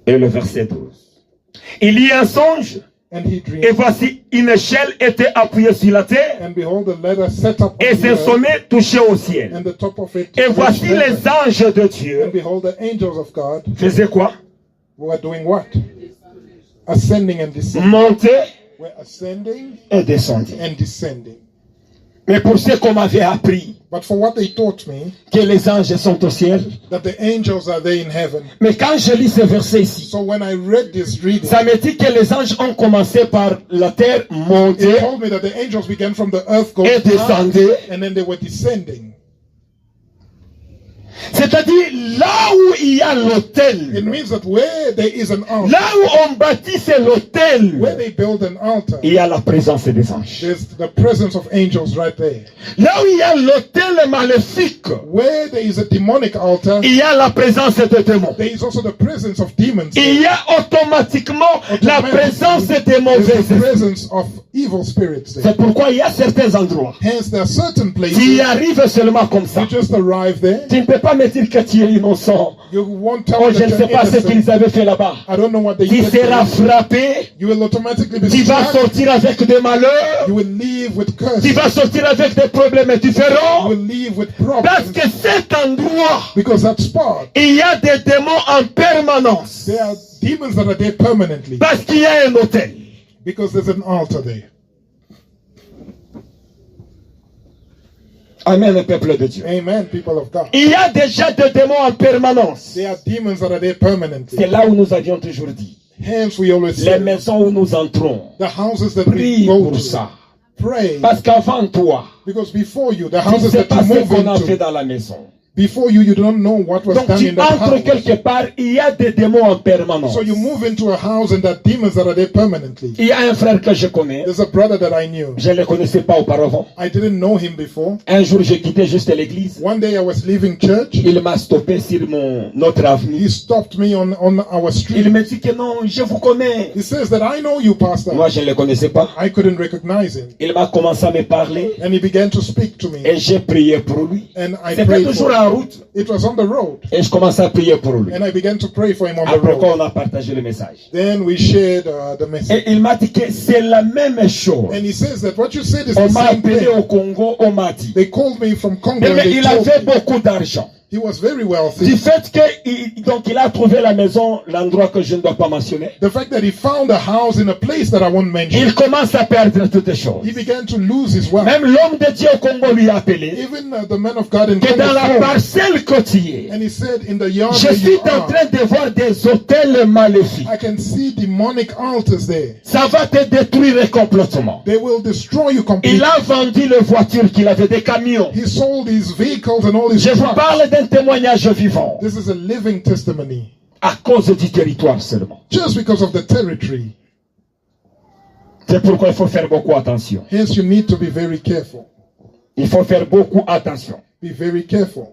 Et le verset 12. Il y a un songe, And he et dreamed. voici une échelle était appuyée sur la terre, And behold, the ladder set up et on the ses earth, sommets touchaient au ciel. and the top of it. Et voici reached les heaven. anges de And Dieu behold, the angels of God faisaient quoi? were doing what? Ascending and descending. Montaient Were ascending et descendaient. and descending. Mais pour ce qu'on m'avait appris, But for what they taught me, que les anges sont au ciel, that the angels are there in heaven. mais quand je lis ce verset ici, So when I read this reading, ça me dit que les anges ont commencé par la terre, it monter told me that the angels began from the earth, going et up, descendaient. and then they were descending. C'est-à-dire là où il y a It l'autel, means that where there is an altar, là où on bâtit l'autel, where they build an altar, il y a la présence des anges. there's the presence of angels right there. Là où il y a l'autel maléfique, Where there is a demonic altar, il y a la présence des démons. there is also the presence of demons. Il y a automatiquement la présence des There's mauvais the esprits. presence of evil spirits there. C'est pourquoi il y a certains endroits. Hence, there are certain places Tu y arrives seulement comme ça. you just arrive there. Tu ne peux pas me dire que tu es innocent. You won't tell Oh, me je that ne sais you're pas ce innocent. qu'ils avaient fait là-bas. I don't know what they Tu did. seras there. frappé. You will automatically be Tu vas struck. sortir avec des malheurs. You will leave with Tu curses. vas sortir avec des problèmes You différents. will leave with Parce problems. que cet endroit, Because that spot, il y a des démons en permanence. there are demons that are there permanently. Parce qu'il y a un hôtel. Because there's an altar there. Amen, le peuple de Dieu. Amen, people of God. Il y a déjà des démons en permanence. There are demons that are there permanently. C'est là où nous avions toujours dit. Hence, we always Les say, maisons où nous entrons, the houses that we prie go pour to, ça. pray. Parce qu'avant toi, Because before you, the tu ne houses sais that pas you ce move qu'on a fait into, dans la maison. before you don't know what was Donc done tu in that entres house. quelque part, il y a des démons en permanence. So you move into a house and there are demons that are there permanently. Il y a un frère que je connais, There's a brother that I knew. je ne le connaissais pas auparavant. I didn't know him before. Un jour, j'ai quitté juste l'église. One day I was leaving church. Il m'a stoppé sur notre avenue. He stopped me on our Il street. me dit que non, je vous connais. He says that I know you, Pastor. Moi, je ne le connaissais pas. I couldn't recognize him. Il m'a commencé à me parler And he began to speak to me. et j'ai prié pour lui. And I C'était prayed toujours for en him. route It was on the road. et je commençais à prier pour lui. And I began to pray for him on the Après quoi, road. on a partagé le message. Then we shared the message. Et il m'a dit que c'est la même chose. And he says that what you said is On the m'a same appelé thing. au Congo, on m'a dit. They called me from Congo and Mais they il told avait me beaucoup d'argent. he was very Du wealthy. fait donc il a trouvé la maison, l'endroit que je ne dois pas mentionner. The fact that he found a house in a place that I won't mention. Il commence à perdre toutes les choses. He began to lose his wealth. Même l'homme de Dieu au Congo lui a appelé Even the man of God in que Congo dans la called, parcelle côtier, and he said, in the yard je where suis you en are, train de voir des hôtels maléfiques. I can see demonic altars there. Ça va te détruire complètement. They will destroy you Il completely. a vendu les voitures qu'il avait, des camions. He sold his vehicles and all his Je vous trucks. parle d'un témoignage vivant. This is a living testimony. À cause du territoire seulement. Just because of the territory. C'est pourquoi il faut faire beaucoup attention. Hence, you need to be very careful. Il faut faire beaucoup attention. Be very careful.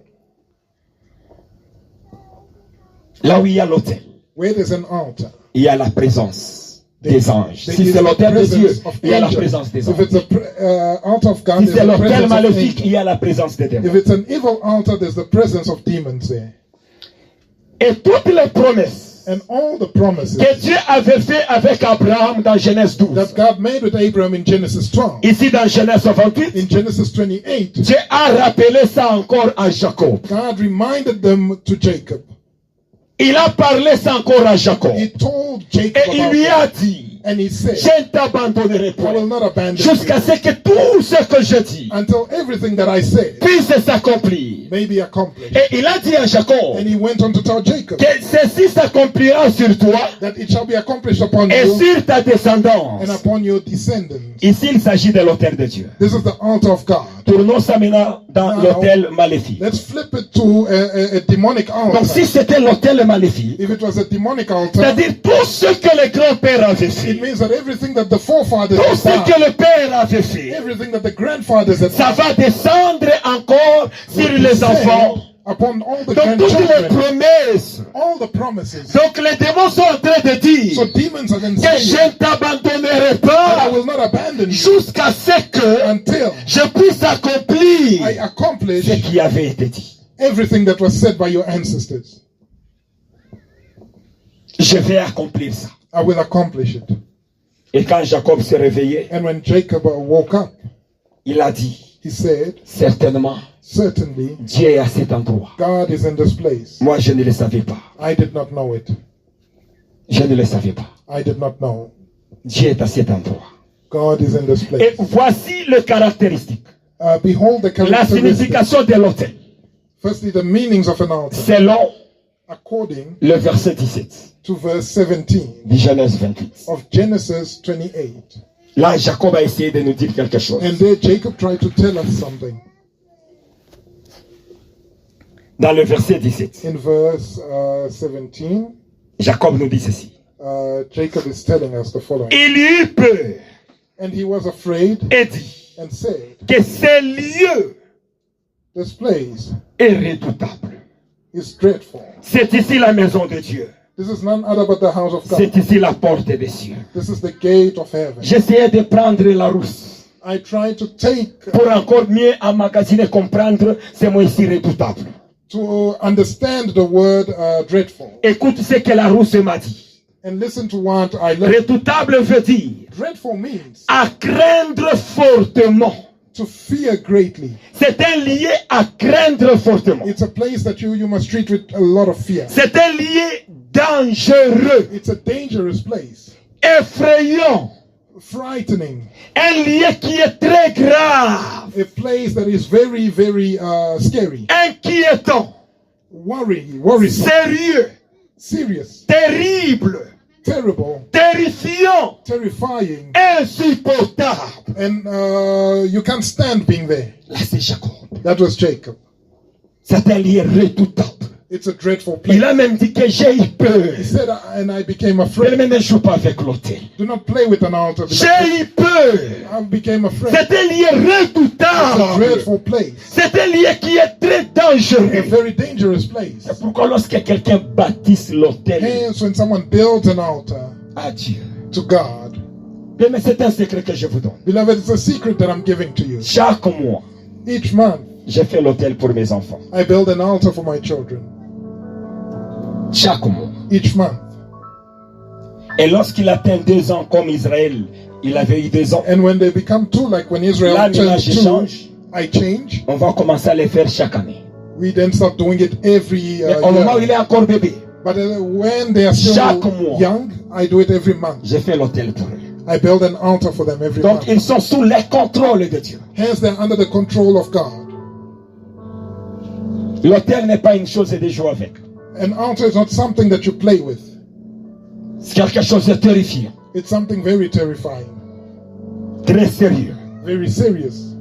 Là où il y a l'autel, Where there's an altar, il y a la présence des anges. there Si is c'est the l'autel de Dieu, presence of il y a la angels. présence des If anges. it's a altar of God, Si there's c'est the l'autel presence of maléfique, il angels. y a la présence des If démons. it's an evil altar, there's the presence of demons there. Et toutes les promesses And all the promises que Dieu avait fait avec Abraham dans Genèse 12. that God made with Abraham in Genesis 12. Ici dans Genèse 28, In Genesis 28, Dieu a rappelé ça encore à Jacob. God reminded them to Jacob. Il a parlé ça encore à Jacob. He told Jacob Et il about lui a that. dit, And he said, je ne t'abandonnerai I pas will not abandon jusqu'à you ce que tout ce que je dis until everything that I say puisse s'accomplir. may be accomplished. Et il a dit à Jacob And he went on to tell Jacob que ceci s'accomplira sur toi that it shall be accomplished upon et you sur ta descendance. and upon your descendants. Ici, il s'agit de l'autel de Dieu. This is the altar of God. Tournons ça maintenant dans Now, l'autel maléfique. Let's flip it to a demonic altar. Donc si c'était l'autel maléfique, If it was a demonic altar, c'est-à-dire tout ce que les grands-pères avaient it fait, means that everything that the forefathers tout had ce done, que le père avait fait, everything that the grandfathers had ça done, va descendre encore sur will les descend enfants upon all the Donc toutes les grandchildren, promesses. all the promises. Donc les démons sont en train de dire So demons are then que saying, je ne t'abandonnerai I pas will not abandon you jusqu'à ce que until je puisse accomplir I accomplish ce qui avait été dit. everything that was said by your ancestors. Je vais accomplir ça. I will accomplish it. Et quand Jacob s'est réveillé, And when Jacob woke up, il a dit, he said, certainement, certainly, Dieu est à cet endroit. God is in this place. Moi, je ne le savais pas. I did not know it. Je ne le savais pas. I did not know. Dieu est à cet endroit. God is in this Et place. voici le caractéristique. Behold the La characteristics. signification de l'autel. Firstly, the meanings of an altar. Selon According le verset 17 to verse 17 du Genèse 28. of Genesis 28. Là, Jacob a essayé de nous dire quelque chose. And there Jacob tried to tell us something. Dans le verset 17, In verse 17, Jacob nous dit ceci. Jacob is telling us the following. Il eut peur And he was afraid et dit and said, que ce lieu this place est redoutable. is dreadful. C'est ici la maison de Dieu. This is none other but the house of God. C'est ici la porte des cieux. This is the gate of heaven. J'essayais de prendre la rousse I tried to take, pour encore mieux emmagasiner, comprendre ce mot ici redoutable. to understand the word dreadful. Écoute ce que la rousse m'a dit. And listen to what I learned. Redoutable veut dire Dreadful means à craindre fortement. to fear greatly. C'est un lieu à craindre fortement. It's a place that you must treat with a lot of fear. C'est un lieu dangereux, It's a dangerous place. effrayant. Frightening. Un lieu qui est très grave, A place that is very, very scary. inquiétant, Worrisome. sérieux, Serious. terrible, Terrible. terrifiant, Terrifying. insupportable. And you can't stand being there. Là, c'est Jacob. That was Jacob. C'est un lieu redoutable. It's a dreadful place. Il a même dit que j'ai eu peur. He said, and I became Mais afraid. ne joue pas avec l'autel. Do not play with an altar. J'ai eu peur. I became afraid. C'est un lieu It's a redoutable. dreadful place. C'est un lieu qui est très A dangereux. very dangerous place. C'est pourquoi lorsque quelqu'un bâtisse l'autel Hence, when someone builds an altar à Dieu, to God, mais c'est un secret que je vous donne. beloved, it's a secret that I'm giving to you. Chaque mois, Each month, j'ai fait l'autel pour mes enfants. I build an altar for my children. Chaque mois. Each month. Et lorsqu'il atteint 2 ans, comme Israël, il avait eu 2 ans, And when they become two, like when Israel là, turned l'image 2, change. I change. On va commencer à les faire chaque année. We then start doing it every Mais au moment où il year. est encore bébé, But when they are still Chaque mois. young, I do it every month. j'ai fait l'autel pour eux. I build an altar for them every Donc, month. ils sont sous le contrôle de Dieu. Hence, they're under the control of God. L'autel n'est pas une chose de jouer avec. An altar is not something that you play with. C'est quelque chose de terrifiant, It's something very terrifying, très sérieux. very serious.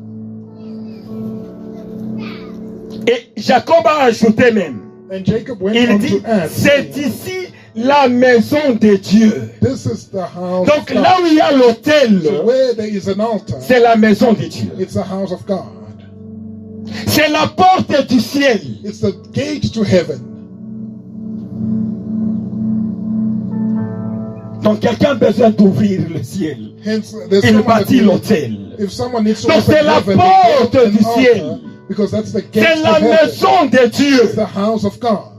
Et Jacob a ajouté même, And Jacob went il on dit, to add, c'est ici la maison de Dieu. this is the house Donc of là God. où il y a l'autel, So where there is an altar, c'est la maison de Dieu. it's the house of God. C'est la porte du ciel. It's the gate to heaven. Donc quelqu'un a besoin d'ouvrir le ciel. Hence, there's Il someone that bâtit needs- l'autel. if someone needs to Donc open c'est la heaven, porte they build du an ciel. altar, because that's the gate C'est to la heaven. maison de Dieu. It's the house of God.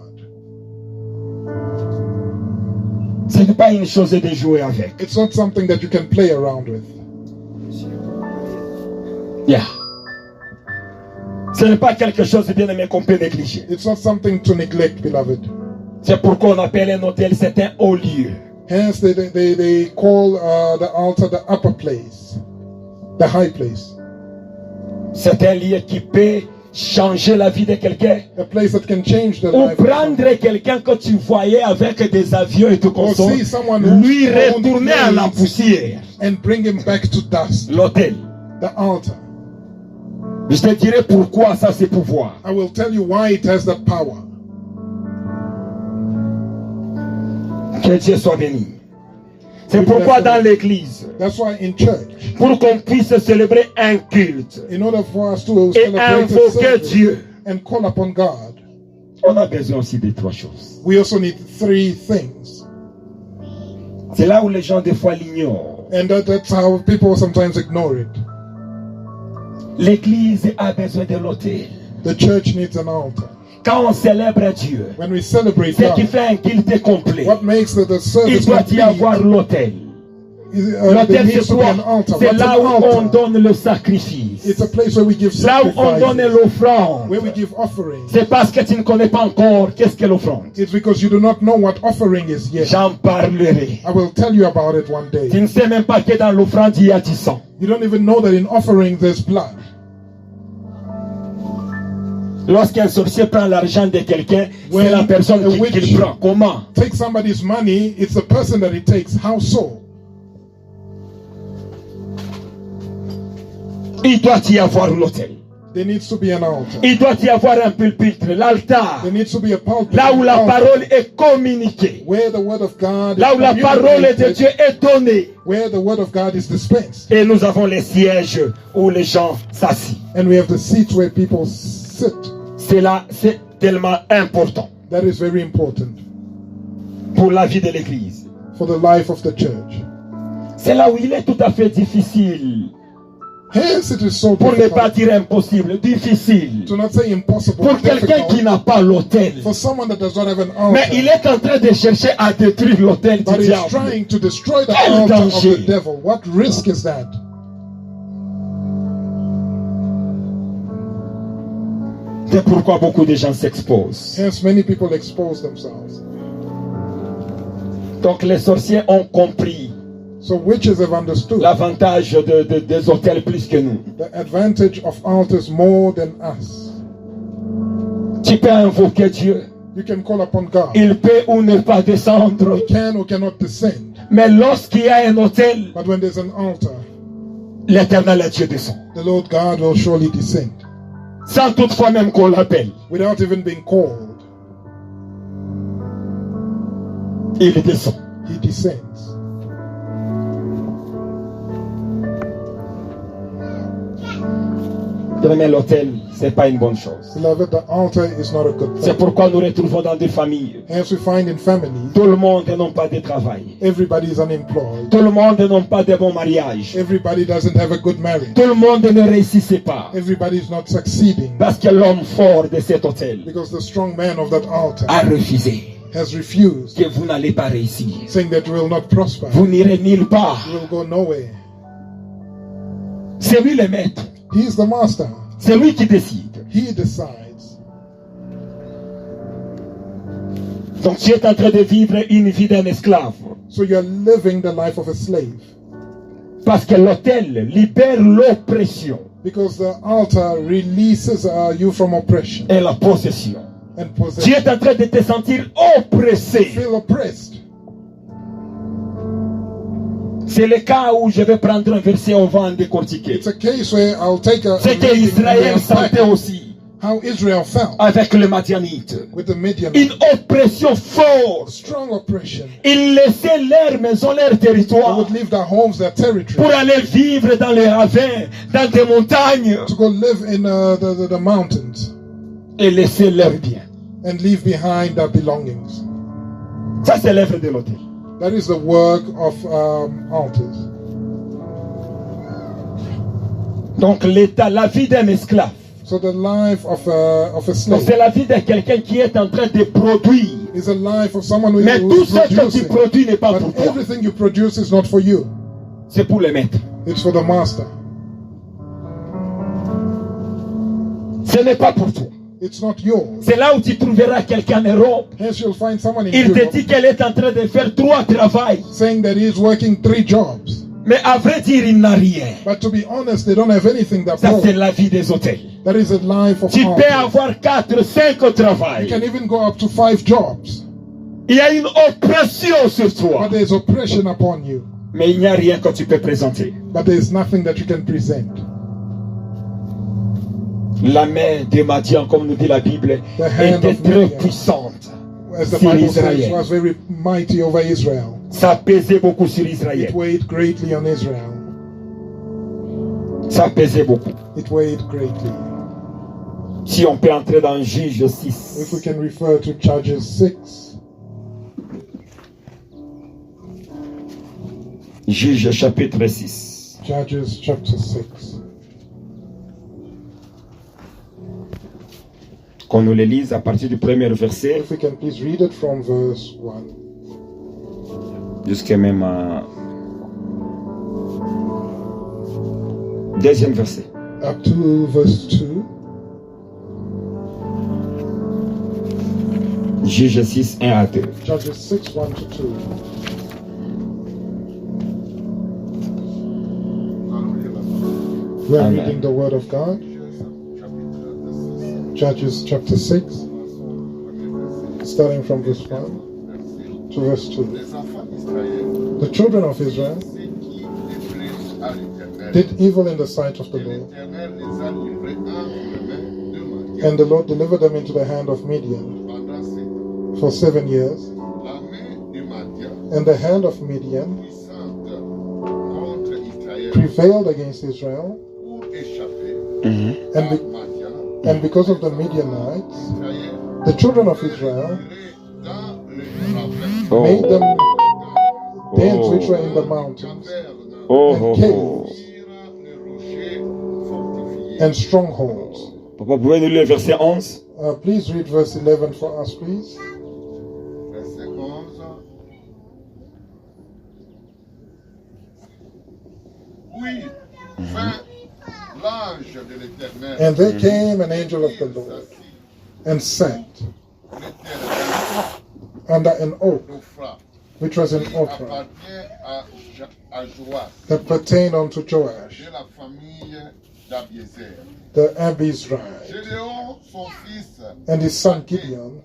Ce n'est pas une chose de jouer avec. It's not something that you can play around with. Yeah. Ce n'est pas quelque chose de bien aimé qu'on peut négliger. It's not something to neglect, beloved. C'est pourquoi on appelle un hôtel, c'est un haut lieu. Hence, they call the altar the upper place, the high place, C'est un lieu qui peut changer la vie de quelqu'un. a place that can change the Ou life. of prendre someone. quelqu'un que tu voyais avec des avions et tout comme Or ça, see someone who lui owned retourner à la planes poussière. and bring him back to dust. L'hôtel. The altar. Je te dirai pourquoi ça c'est pouvoir. I will tell you why it has that power. Que Dieu soit béni. C'est pourquoi dans l'église, That's why in church, pour qu'on puisse célébrer un culte in order for us to et celebrate the invoquer service Dieu, and call upon God, On a besoin aussi de 3 choses. We also need 3 things. C'est là où les gens des fois l'ignorent. And that's how people sometimes ignore it. L'église a besoin de l'autel. The church needs an altar. Quand on célèbre Dieu, When we celebrate ce qui God, fait un culte complet, what makes the il service doit y complete avoir l'autel. there L'autel, needs c'est to be quoi? an altar. C'est What's là an où on altar? donne le sacrifice. It's a place where we give Là où on donne sacrifices, l'offrande. where we give offerings. C'est parce que tu ne connais pas encore qu'est-ce que l'offrande. It's because you do not know what offering is yet. J'en parlerai. I will tell you about it one Tu day. ne sais même pas que dans l'offrande il y a du sang. You don't even know that in offering there's blood. Lorsqu'un sorcier prend l'argent de quelqu'un, c'est When la personne a witch qu'il prend. Comment? Take somebody's money, it's the person that it takes. How so? Il doit y avoir l'autel. There needs to be an altar. Il doit y avoir un pupitre, l'altar. There needs to be a pulpit. Là où an la altar, parole est communiquée. where the word of God Là où la is parole de communicated, Dieu est donnée. where the word of God is dispensed. Et nous avons les sièges où les gens s'assient. And we have the seats where people sit. C'est là, c'est tellement important That is very important pour la vie de l'Église. for the life of the church. C'est là où il est tout à fait difficile, Hence it is so pour ne pas difficult, dire impossible, difficile, to not say impossible, pour quelqu'un qui difficult, n'a pas l'autel. for someone that does not have an Mais il altar, est en train de chercher à détruire l'autel but du is diable. trying to destroy the Quel altar of danger. the devil. What risk is that? C'est pourquoi beaucoup de gens s'exposent. Hence many people expose themselves. Donc les sorciers ont compris So witches have understood l'avantage des hôtels plus que nous. the advantage of altars more than us. Tu peux invoquer Dieu. You can call upon God. Il peut ou ne pas descendre. He can or cannot descend. Mais lorsqu'il y a un hôtel, But when there's an altar, l'éternel Dieu descend. the Lord God will surely descend. Sans toutefois même qu'on l'appelle. Without even being called, Il descend. He descends. Mais l'hôtel, c'est pas une bonne chose. Beloved, the altar is not a good C'est thing. pourquoi nous retrouvons dans des familles. Hence we find in families, Tout le monde n'a pas de travail. everybody is unemployed. Tout le monde n'a pas de bon mariage. Everybody doesn't have a good marriage. Tout le monde ne réussissait pas. Everybody is not succeeding Parce que l'homme fort de cet hôtel because the strong man of that altar a refusé has refused, que vous n'allez pas réussir. saying that you will not prosper. Vous n'irez nulle part. You will go nowhere. C'est lui le maître. He is the master. C'est lui qui décide. He decides. Donc tu es en train de vivre une vie d'un esclave. So you are living the life of a slave Parce que l'autel libère l'oppression because the altar releases you from oppression et la possession. and Tu possession. es en train de te sentir oppressé. Feel oppressed. C'est le cas où je vais prendre un verset, on va en décortiquer. It's a case where I'll take a C'est que reading and Israël we'll sentait unpack aussi how Israel felt avec le Madianite. with the Midianites. Une oppression forte. Strong oppression. Ils laissaient leur maison, leur They territoire would leave their homes, their territory, pour aller vivre dans les ravins, dans des montagnes to go live in the mountains et laisser leurs biens. and leave behind their belongings. Ça, c'est l'œuvre de l'autel. That is the work of altars. Donc, l'état, la vie d'un esclave, So the life of a donc slave c'est la vie de quelqu'un qui est en train de produire. is a life of someone who Mais tout is ce que tu producing. produis n'est pas pour But toi. everything you produce is not for you. C'est pour le maître. It's for the master. Ce n'est pas pour toi. It's not yours. C'est là où tu trouveras quelqu'un en Europe. Hence you'll find someone in Il te Europe dit qu'elle est en train de faire 3 travails. saying that he's working 3 jobs. Mais à vrai dire, il n'a rien. But to be honest, they don't have anything that Ça, c'est more. la vie des hôtels. That is a life of Tu peux altars. avoir 4, 5 You travails. can even go up to 5 jobs. Il y a une oppression sur toi. But there's oppression upon you. Mais il n'y a rien que tu peux présenter. But there's nothing that you can present. La main de Madian, comme nous dit la Bible, The hand était of très Midian, puissante. as the sur Bible says, Israël. was very mighty over Israel. Ça pesait beaucoup sur It Israël. weighed greatly on Israel. Ça pesait beaucoup. It weighed greatly. Si on peut entrer dans Juge If 6. we can refer to Judges 6. Juge chapitre 6. Judges chapter 6. Qu'on nous le lise à partir du premier verset If we can please read it from verse 1 jusqu'à même deuxième verset. up to verse 2. Juge 6, 1 à 2. Judges 6, 1 to 2. We are Amen. reading the word of God. Judges chapter 6, starting from verse 1 to verse 2. Les enfants d'Israël, The children of Israel ceux qui déplaisent à l'Éternel, did evil in the sight of the et Lord, l'Éternel les a livrés entre les mains de Madian and the Lord delivered them into the hand of Midian pendant 7 ans. for 7 years. La main de Madian, And the hand of Midian puissante contre Israël, prevailed against Israel, pour échapper and, à be- Madian, and because of the Midianites, Israël the children of Israel tiré dans le ravin, Oh, made them dens Oh. which were in the mountains, caverne, oh, and oh, oh. caves, sur les rochers fortifiés. and strongholds. Papa, pouvez nous lire le verset 11? Please read verse 11 for us, please. Verset 11. Oui, vint l'ange de l'Éternel. And there came an angel of the Lord and sat L'Éternel under an oak, d'Ophra, which was in qui Ophrah, appartient à Joas, that pertained unto Joash, de la famille d'Abiézer. the Abizrite. Gédéon, son fils, And his son Gideon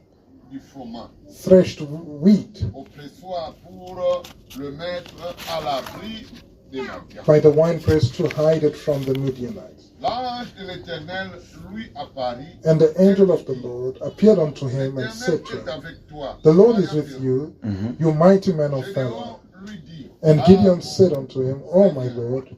du foment threshed wheat au pressoir pour le mettre à l'abri des Madians. by the winepress to hide it from the Midianites. L'ange de l'Éternel lui apparut. And the angel of the Lord appeared unto him and L'Éternel said to est him, avec toi. The Lord is with you, you mighty man of valor. Gédéon lui dit, And Gideon said unto him, O my Lord,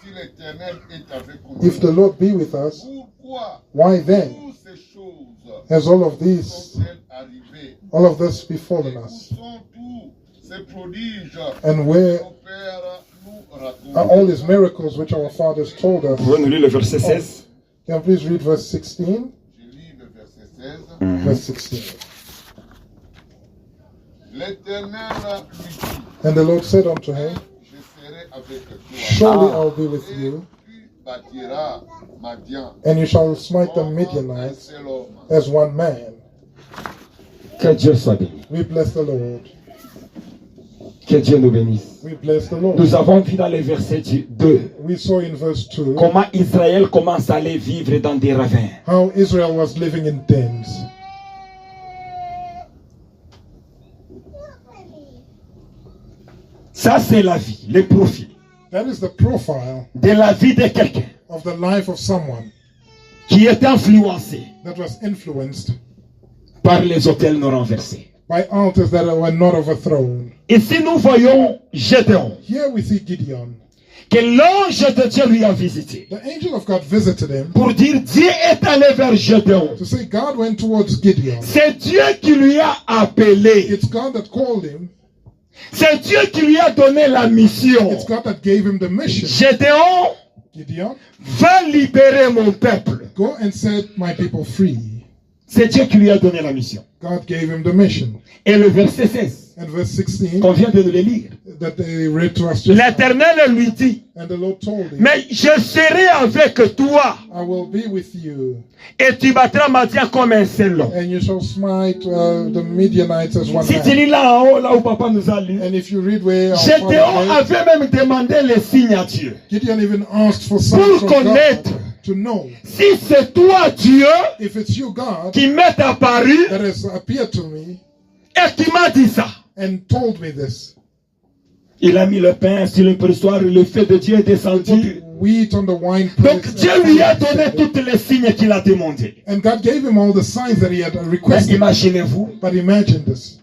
si l'Éternel est avec nous, if the Lord be with us, pourquoi why then toutes ces choses has all of these, sont-elles arrivées? all of this befallen Où us? sont tous ces prodiges And where que nos pères nous racontent? are all these miracles which our fathers told us? Pouvez nous lire le verset 16? Can you please read verse 16? Je lis le verset 16. Verse 16. L'Éternel lui dit, And the Lord said unto him, je serai avec toi. Surely I'll be with Et you, tu bâtiras Madian and you shall smite the comme un Midianites seul homme. as one man. Que Dieu soit béni. We bless the Lord. Que Dieu nous bénisse. We bless the Lord. Nous avons vu dans le verset 2 We saw in verse 2 comment Israël commence à aller vivre dans des ravins. how Israel was living in dens. Ça, c'est la vie, le profil That is the profile de la vie de quelqu'un of the life of someone qui est influencé that was influenced par les autels non renversés. by altars that were not overthrown. Ici, nous voyons Gédéon, Here we see Gideon. que l'ange de Dieu lui a visité The angel of God visited him pour dire Dieu est allé vers Gédéon. to say God went towards Gideon. C'est Dieu qui lui a appelé. It's God that called him. C'est Dieu qui lui a donné la mission. It's God that gave him the mission. Gédéon, Gideon, va libérer mon peuple. go and set my people free. C'est Dieu qui lui a donné la mission. God gave him the mission. Et le verset 16, And verse 16 qu'on vient de nous le lire, that they read to us just now. l'Éternel lui dit, And the Lord told him, mais je serai avec toi I will be with you, et tu battras Madian comme un seul homme. and you shall smite the Midianites as one Si tu man. lis là en haut, là où papa nous a lu, And if you read where our Gédéon father read, avait même demandé les signes à Dieu. Gideon even asked for signs Pour from connaître. God to know Si c'est toi, Dieu, if it's you, God, qui m'est apparu that has appeared to me et qui m'a dit ça. and told me this. Il a mis le pain sur le pressoir et le feu de Dieu est descendu. Put wheat on the winepress. Donc Dieu lui a donné tous les signes qu'il a demandé. And God gave him all the signs that he had Mais requested. imaginez-vous, But imagine this.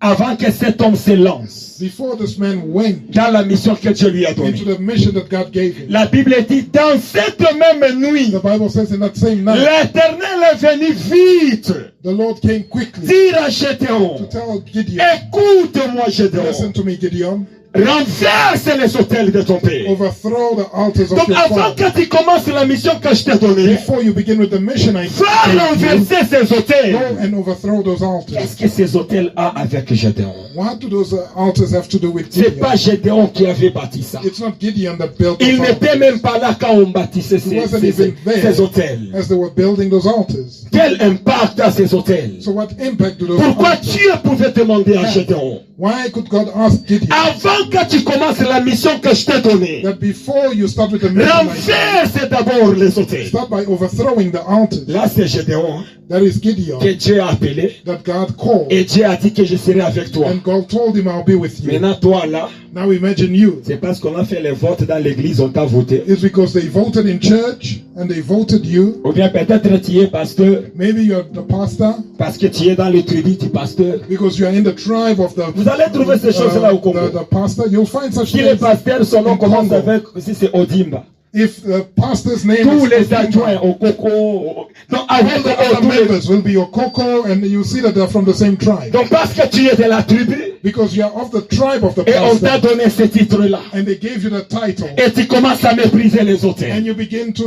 avant que cet homme se lance before this man went dans la mission que Dieu lui a donnée. into the mission that God gave him. La Bible dit, dans cette même nuit, The Bible says in that same night, l'Éternel est venu vite the Lord came quickly dire à to Gédéon, tell Gideon, écoute-moi Gédéon, listen to me, Gideon, renverse les autels de ton père. overthrow the altars of Donc your avant father. que tu commences la mission que je t'ai donnée, Before you begin with the mission I va gave you, renverser ces hôtels. go and overthrow those Qu'est-ce altars. que ces hôtels ont avec Gédéon? What do those altars have to do with C'est pas Gideon? Gédéon qui avait bâti ça. It's not Gideon that built Il those n'était altars. même pas là quand on bâtissait He wasn't even ces hôtels. there as they were building those altars. Quel impact a ces hôtels? So what impact do those Pourquoi altars? Dieu pouvait demander à Gédéon, Why could God ask Gideon avant que tu commences la mission que je t'ai donnée, that before you start with the mission, I renverse d'abord les hôtels? start by overthrowing the altars? Là, c'est Gédéon That is Gideon que Dieu a appelé that God called. et Dieu a dit que je serai avec toi. And God told him, I'll be with you. Maintenant, toi là, Now imagine you. c'est parce qu'on a fait les votes dans l'église, on t'a voté. It's because they voted in church and they voted you. Ou bien peut-être tu es pasteur Maybe you're the pastor parce que tu es dans les tribus du pasteur. because you are in the tribe of the, Vous allez trouver ces choses-là au Congo. the pastor. You'll find such Si le things. pasteur, son nom in commence Congo. avec, si c'est Odimba. If the pastor's name Tous is les Odimba, adjoints au Coco, non, avec all the other tous les- members will be Okoko, and you see that they're from the same tribe. Donc parce que tu es de la tribu Because you are of the tribe of the et on t'a pastor, donné ce titre-là and they gave you the title, et tu commences à mépriser les and hôtels. you begin to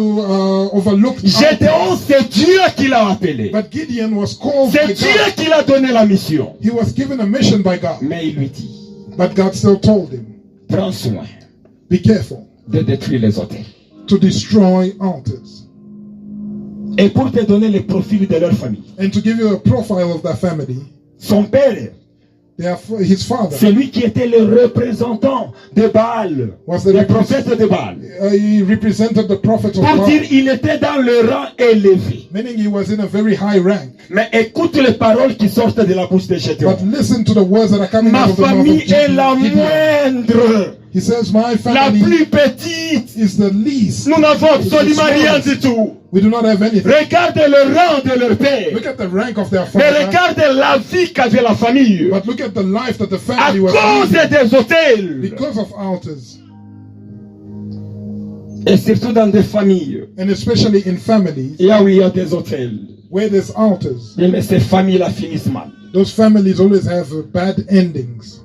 overlook the Gédéon, altars. c'est Dieu qui l'a appelé. But Gideon was called C'est by Dieu God. qui l'a donné la mission. He was given a mission by God, Mais il lui dit, but God still told him, prends soin be careful de détruire les hôtels. to destroy altars Et pour te donner le profil de leur famille. and to give you a profile of their family. Son père, His father, c'est lui qui était le représentant de Baal, Was the le prophète de Baal. he represented the prophet of Pour dire, God, il était dans le rang élevé. meaning he was in a very high rank. Mais écoute les paroles qui sortent de la bouche de Gédéon. But listen to the words that are coming Ma out of the mouth famille of est la Gideon. moindre, He says, my la family plus petite. is the least. Nous n'avons absolument rien du tout. We do not have anything. Regarde le rang de leur père. Look at the rank of their Mais father. regarde la vie qu'avait la famille. But look at the life that the À family was cause leading des hôtels. because of altars. Et surtout dans des familles. And especially in families Là où il y a des hôtels. where there's altars. Mais ces familles-là finissent mal. Those families always have bad endings.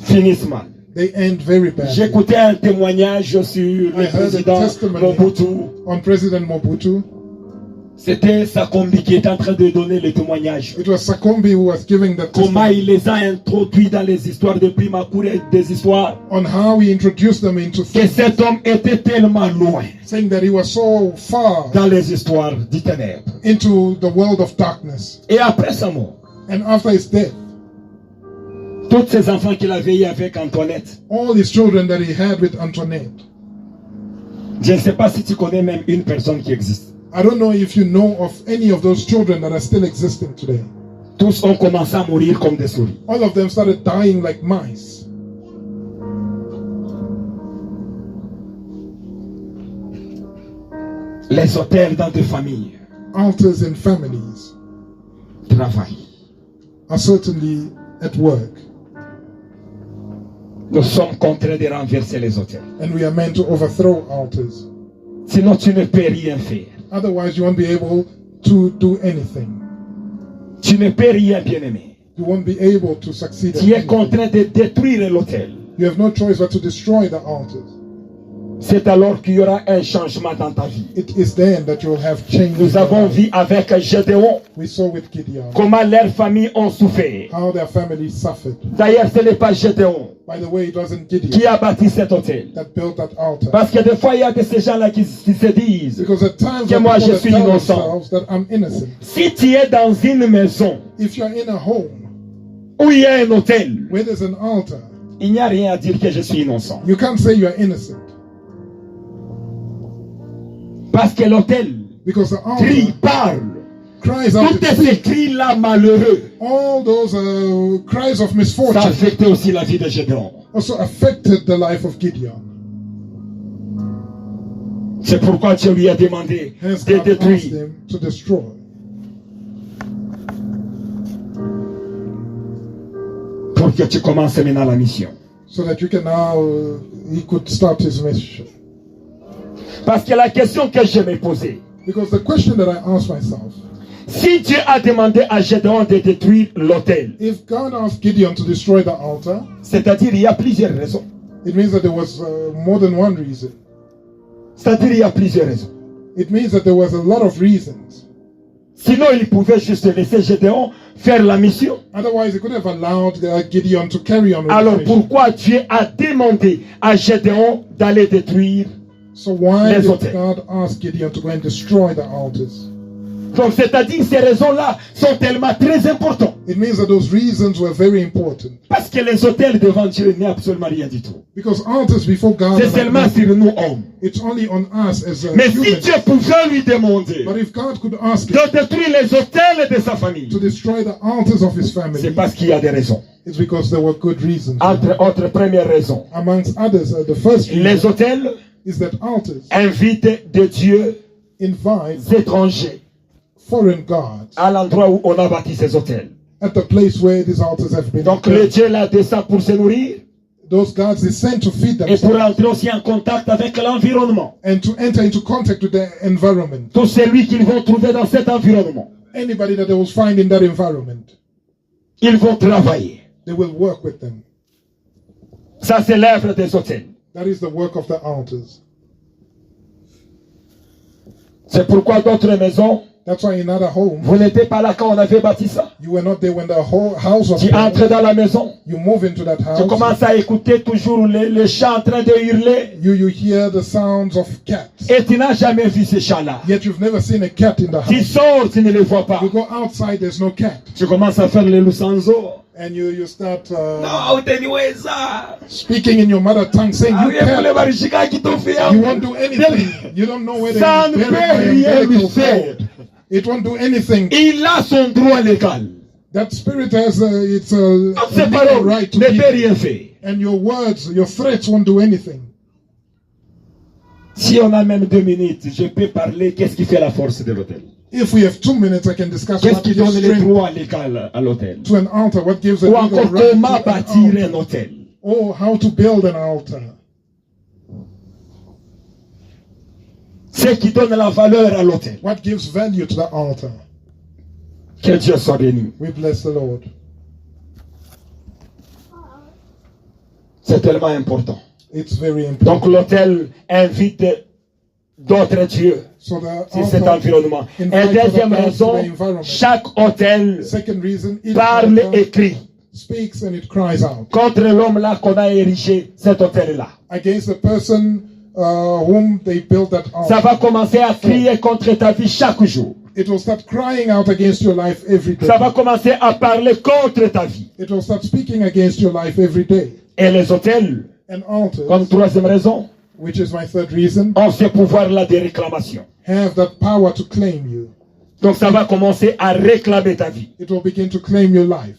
Finissent mal. They end very badly. J'écoutais un témoignage sur I le heard a président testimony Mobutu. on President Mobutu. C'était Sakombi qui était en train de donner le témoignage. It was Sakombi who was giving the Comment testimony il les a introduits dans les histoires de Primacour et des histoires. on how he introduced them into Que cet homme était tellement loin saying that he was so far dans les histoires du ténèbre. into the world of darkness. Et après sa mort, And after his death, tous ces enfants qu'il avait eu avec Antoinette, all his children that he had with Antoinette. je ne sais pas si tu connais même une personne qui existe. I don't know if you know of any of those children that are still existing today. Tous ont commencé à mourir comme des souris. All of them started dying like mice. Les hôtels dans des familles Altars in families travaillent. are certainly at work. Nous sommes contraints de renverser les hôtels. And we are meant to overthrow altars. Sinon, tu ne peux rien faire. Otherwise, you won't be able to do anything. Tu ne peux rien, bien-aimé. You won't be able to succeed. at Tu es anything. contraint de détruire l'hôtel. You have no choice but to destroy the altars. C'est alors qu'il y aura un changement dans ta vie. It is then that you will have change. Nous avons vu avec Gédéon We saw with Gideon comment leurs familles ont souffert. how their family suffered. D'ailleurs, ce n'est pas Gédéon By the way, it wasn't Gideon qui a bâti cet hôtel. that built that altar. Parce que des fois, il y a de ces gens-là qui se disent, Because at times que when moi, people je suis tell innocent. themselves that I'm innocent. Si tu es dans une maison If you're in a home où il y a un hôtel, where there's an altar, il n'y a rien à dire que je suis innocent. you can't say you're innocent. Parce que l'hôtel Because the crie, altar parle. cries out, Tous ces cris-là malheureux, all those cries of ça misfortune affectait aussi la vie de Gédéon. also affected the life of Gideon. C'est pourquoi Dieu lui a demandé Hence de God asked détruire. him to destroy. que tu commences maintenant la mission. so that you can now, he could start his mission. Parce que la question que je me posais, Because the question that I asked myself, si Dieu a demandé à Gédéon de détruire l'autel, if God asked Gideon to destroy the altar, c'est-à-dire il y a plusieurs raisons. it means that there was more than one reason. C'est-à-dire il y a plusieurs raisons. It means that there was a lot of reasons. Sinon, il pouvait juste laisser Gédéon faire la mission. Otherwise, he could have allowed Gideon to carry on with Alors the mission. pourquoi Dieu a demandé à Gédéon d'aller détruire? So why Les did autels. God ask Gideon to go and destroy the altars? Donc c'est-à-dire ces raisons-là sont tellement très importantes. It means that those reasons were very important. Parce que les autels devant Dieu n'est absolument rien du tout. Because altars before God, C'est seulement sur nous hommes. it's only on us as Mais si humans. Dieu pouvait lui demander But if God could ask him de détruire les autels de sa famille, to destroy the altars of his c'est family, parce qu'il y a des raisons. it's because there were good reasons. Entre autres, première raison, Amongst others, the first les reason autels is that altars invitent des dieux invite étrangers foreign gods à l'endroit où on a bâti ces autels. at the place where these altars have been Donc le built. Dieu là descend pour se nourrir Those gods is sent to feed et pour themselves entrer aussi en contact avec l'environnement. and to enter into contact with the environment. Tout celui qu'ils vont trouver dans cet environnement, Anybody that they will find in that environment, ils vont travailler. they will work with them. Ça c'est l'œuvre des autels. That is the work of the altars. C'est pourquoi d'autres maisons, That's why in other homes, vous n'étiez pas là quand on avait bâti ça. you were not there when the whole house was Tu entres built. dans la maison, You move into that tu house, commences à écouter toujours les chats en train de hurler. you hear the sounds of cats. Et tu n'as jamais vu ces chats-là. Yet you've never seen a cat in the Tu house. sors, tu ne les vois pas. You go outside, there's no cat. Tu commences à faire les lusanzo. And you start Non, utaniweza. speaking in your mother tongue, saying, you Ariye kule can't, barishika kitofia. you won't do anything. You don't know where they Ça ne buried peut my rien lui umbilical faire. cord. It won't do anything. Il a son droit légal. That spirit has its Donc ses legal paroles right to ne be. peut rien faire. And your words, your threats won't do anything. Si on a même 2 minutes, je peux parler qu'est-ce qui fait la force de l'hôtel. If we have 2 minutes, I can discuss Qu'est-ce what qui gives donne les strength droits légaux à l'hôtel. to an altar, what gives a Ou legal encore right comment to an bâtir altar, un hôtel. or how to build an altar. Ce qui donne la valeur à l'hôtel. What gives value to the altar. Que Dieu soit béni. We bless the Lord. C'est tellement important. It's very important. Donc l'hôtel invite d'autres dieux So the sur cet altar environnement. Et invite deuxième other gods to raison, the environment. chaque hôtel Second reason, each parle altar et crie speaks and it cries out contre l'homme là qu'on a érigé cet hôtel-là. against the person whom they built that Ça altar. va commencer à crier contre ta vie chaque jour. It will start crying out against your life every day. Ça va commencer à parler contre ta vie. It will start speaking against your life every day. Et les hôtels, And altars, comme troisième raison, which is my third reason, ont ce pouvoir-là de réclamation. have that power to claim you. Donc ça va commencer à réclamer ta vie. It will begin to claim your life.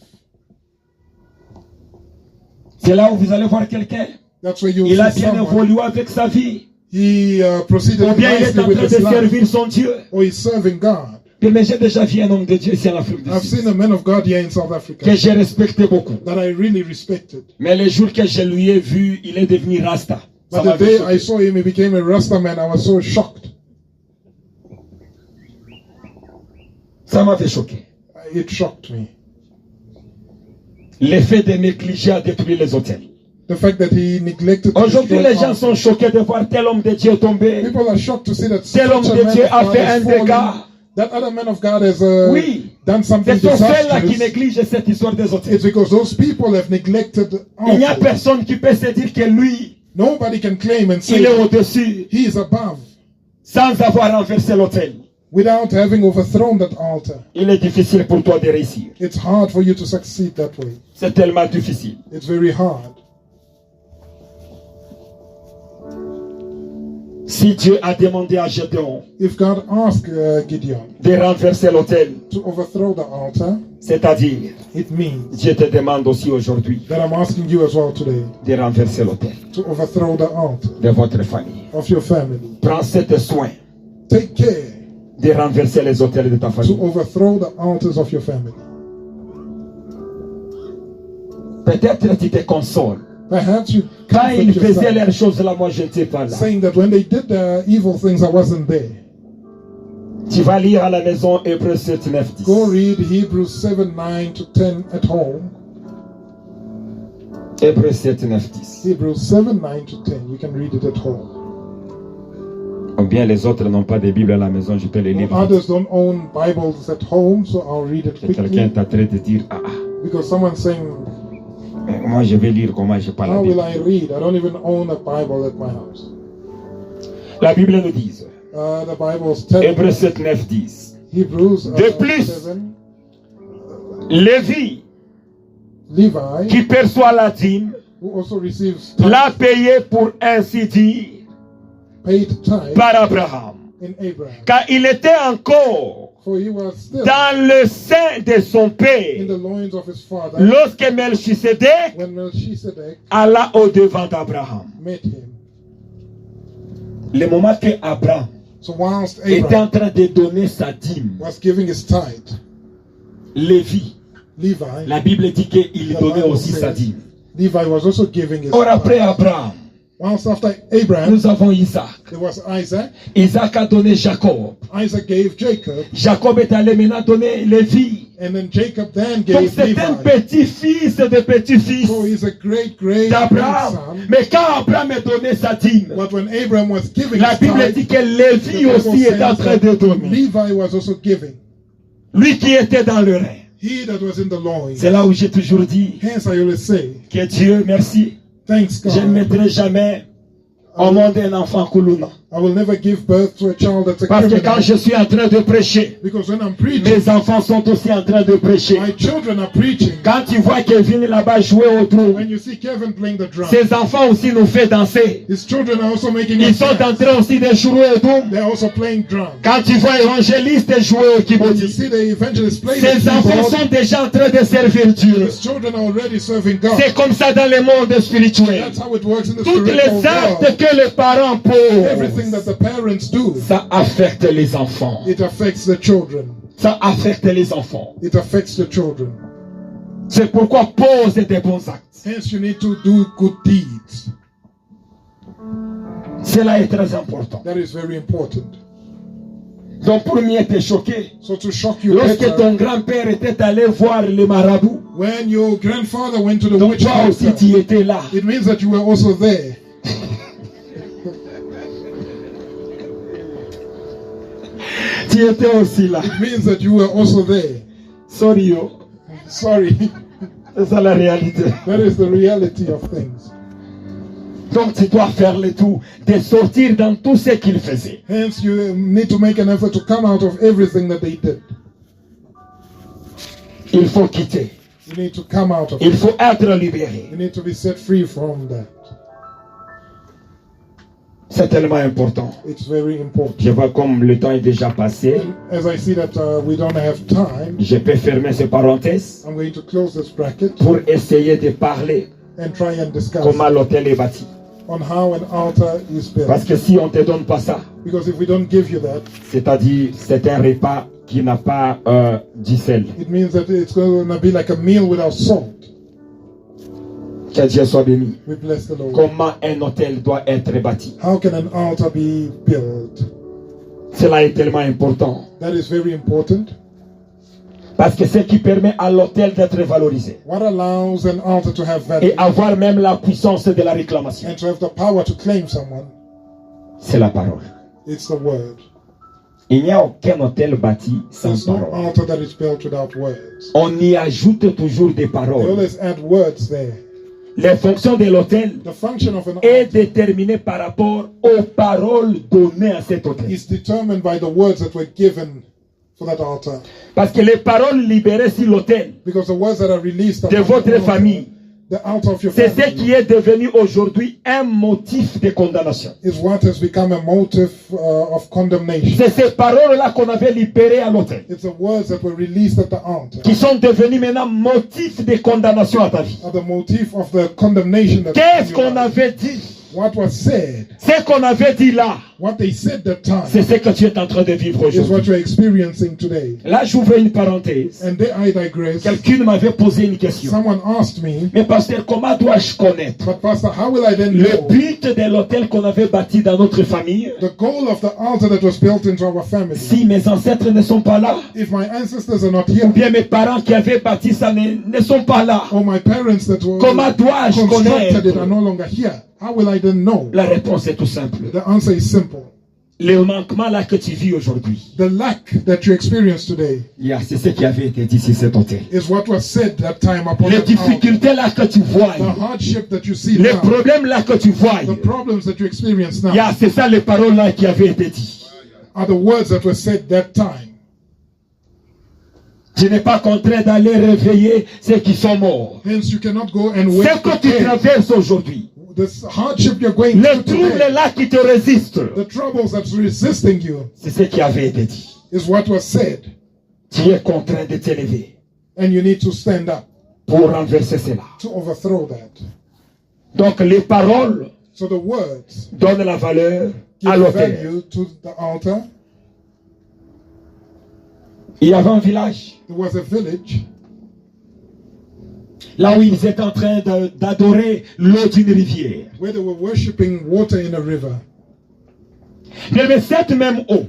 C'est là où vous allez voir quelqu'un. That's where you Il a see bien someone. évolué avec sa vie. He proceeded Ou bien il est nicely en with train de his life, servir son Dieu. or he's serving God. Mais j'ai déjà vu un homme de Dieu ici en Afrique du I've Sud seen a man of God here in South Africa que j'ai respecté beaucoup. that I really respected. Mais le jour que je lui ai vu, il est devenu Rasta. Ça But m'a the day I choqué. saw him, he became a Rasta man. I was so shocked. Ça m'a fait choquer. It shocked me. L'effet de négliger a détruit les hôtels. The fact that he neglected to Aujourd'hui, destroy les gens altars. sont choqués de voir tel homme de Dieu tomber. People are shocked to see that Tel homme such a de man Dieu of a God fait has un fallen. dégât. That other man of God has Oui. done something C'est sont ceux-là qui disastrous. négligent cette histoire des hôtels. It's because those people have neglected Il n'y a altars. personne qui peut se dire que lui, Nobody can claim and il say est au-dessus he is above sans avoir renversé l'hôtel. without having overthrown that altar. Il est difficile pour toi de réussir. It's hard for you to succeed that way. C'est tellement difficile. It's very hard. Si Dieu a demandé à Gédéon If God asked Gideon de renverser l'autel, to overthrow the altar, c'est-à-dire, it means Dieu te demande aussi aujourd'hui that I'm asking you as well today de renverser l'autel to overthrow the altar de votre famille. of your family. Prends cet soin Take care de renverser les autels de ta to famille. overthrow the altars of your family. Peut-être tu te consoles. Perhaps you Quand comfort ils faisaient yourself, leurs choses là, moi je n'étais pas là. saying that when they did the evil things, I wasn't there. Tu vas lire à la maison Hébreux 7, 9, 10. Go read Hebrews 7, 9 to 10 at home. Hébreux 7, 9, 10. Hebrews 7, 9 to 10. You can read it at home. Ou bien les autres n'ont pas de Bible à la maison, je peux les lire. Others don't own Bibles at home, so I'll read it Et quelqu'un quickly. est en train de dire, Because someone's saying, moi je vais lire comment je parle la how will Bible. I read? I don't even own a Bible at my house. La Bible nous dit, The Bible's telling Hébreux 7, 9, 10. Hebrews De plus, 7, Lévi, Levi, qui perçoit la dîme, who also receives l'a payé pour ainsi dire paid tithe par Abraham. in Abraham. Car il était encore For he was still dans le sein de son in père the loins of his father lorsque Melchisedec when Melchizedek alla au devant d'Abraham. met him. Le moment que Abraham So whilst était Abraham en train de donner sa dîme, was giving his tithe, Lévi, Levi, la Bible dit qu'il the donnait Bible aussi sa says, dîme. Levi was also giving his Or après tithe. Abraham, Whilst after Abraham, nous avons Isaac. there was Isaac. Isaac a donné Jacob. Isaac gave Jacob, Jacob est allé maintenant donner Lévi. and then Jacob then Donc gave c'est un Levi. petit-fils de petit-fils So he's a great, great d'Abraham. grandson. Mais quand Abraham a donné sa dîme, But when Abraham was giving la his Bible tithe, dit que the Lévi Bible aussi est en says train de that donner. Levi was also giving. Lui qui était dans le rein. He that was in the loins. C'est là où j'ai toujours dit Hence I always say, que Dieu, merci, thanks je ne God. mettrai jamais au monde un enfant Kuluna. I will never give birth to a child that's a Parce que quand criminal. je suis en train de prêcher, Because when I'm preaching, mes enfants sont aussi en train de prêcher. my children are preaching. Quand tu vois Kevin là-bas jouer au trou, When you see Kevin playing the drum, ses enfants aussi nous font danser. his children are also making Ils us sont en dance. train aussi de jouer au trou. They're also playing drum. Quand tu vois évangéliste jouer au When you keyboard, see the evangelist playing the ses enfants keyboard, sont déjà en train de servir Dieu. his children are already serving God. C'est comme ça dans le monde spirituel. That's how it works in the Toutes les spiritual actes world. que les parents posent, Everything that the parents do, ça affecte les enfants. it affects the children. Ça affecte les enfants. It affects the children. C'est pourquoi pose des bons actes. Hence, you need to do good deeds. Cela est très important. That is very important. Donc pour mieux te choquer, So to shock you lorsque better, ton grand-père était allé voir les marabouts, when your grandfather went to the donc witch toi aussi doctor, tu étais là. it means that you were also there. Tu étais aussi là. It means that you were also there. Sorry yo. Sorry. C'est ça la réalité. That is the reality of things. Donc tu dois faire le tout de sortir dans tout ce qu'il faisait. Hence, you need to make an effort to come out of everything that they did. Il faut quitter. You need to come out of Il it. faut être libéré. You need to be set free from that. C'est tellement important. It's very important. Je vois comme le temps est déjà passé. As I see that we don't have time, Je peux fermer ces parenthèses I'm going to close this bracket pour essayer de parler and try and discuss comment l'hôtel est bâti. on how an altar is Parce built. que si on ne te donne pas ça, Because if we don't give you that, c'est-à-dire c'est un repas qui n'a pas du sel. it means that it's going to be like a meal without salt. Que Dieu soit béni. We bless the Lord. Comment un hôtel doit être bâti. How can an altar be built? Cela est tellement important. That is very important. Parce que c'est ce qui permet à l'hôtel d'être valorisé. What allows an altar to have value Et avoir même la puissance de la réclamation. and to have the power to claim someone? C'est la parole. It's the word. Il n'y a aucun hôtel bâti sans There's no parole. altar that is built without words. On y ajoute toujours des They paroles. always add words there. Les fonctions de l'hôtel The function of an est altar déterminée par rapport aux paroles données à cet hôtel. is determined by the words that were given for that altar. Parce que les paroles libérées sur l'autel Because the words that are released de upon votre the altar, famille, the altar of your c'est ce qui family, est devenu aujourd'hui un motif de condamnation. is what has become a motive of condemnation. C'est ces paroles-là qu'on avait libérées à l'autel It's the words that were released at the altar qui sont devenues maintenant motifs de condamnation à ta vie. are the motive of the condemnation that Qu'est-ce you qu'on have. avait dit? What was said, Ce qu'on avait dit là, What they said that time c'est ce que tu es en train de vivre is what aujourd'hui. you're experiencing today. Là, j'ouvre une parenthèse. And there I digress. Quelqu'un m'avait posé une question. Someone asked me, Mais pasteur, comment dois-je connaître but Pastor, how will I then le know but de l'hôtel qu'on avait bâti dans notre famille the goal of the altar that was built into our family? si mes ancêtres ne sont pas là? If my ancestors are not Ou here, bien mes parents qui avaient bâti ça ne sont pas là? or my parents that were Comment dois-je constructed it are connaître? no longer here, how will I then know? La réponse est tout simple. The answer is simple. Le manquement là que tu vis aujourd'hui, The lack that you experience today c'est ce qui avait été dit sur cet hôtel. is what was said that time upon Les that altar. difficultés là que tu vois, The hardship that you see les now, problèmes là que tu vois, the problems that you experience now, c'est ça les paroles là qui avaient été dites. are the words that were said that time. Tu n'es pas contraint d'aller réveiller ceux qui sont morts. Hence, you cannot go and Ce wake que the tu dead. traverses aujourd'hui, This hardship you're going les through troubles today, là qui te résistent, the troubles that's resisting you, c'est ce qui avait été dit. is what was said. Tu es contraint de t'élever And you need to stand up pour renverser cela. to overthrow that. Donc les paroles So the words donnent la valeur give à l'autel. value to the altar. Il y avait un village There was a village là où ils étaient en train d'adorer l'eau d'une rivière. where they were worshipping water in a river. Mais cette même eau,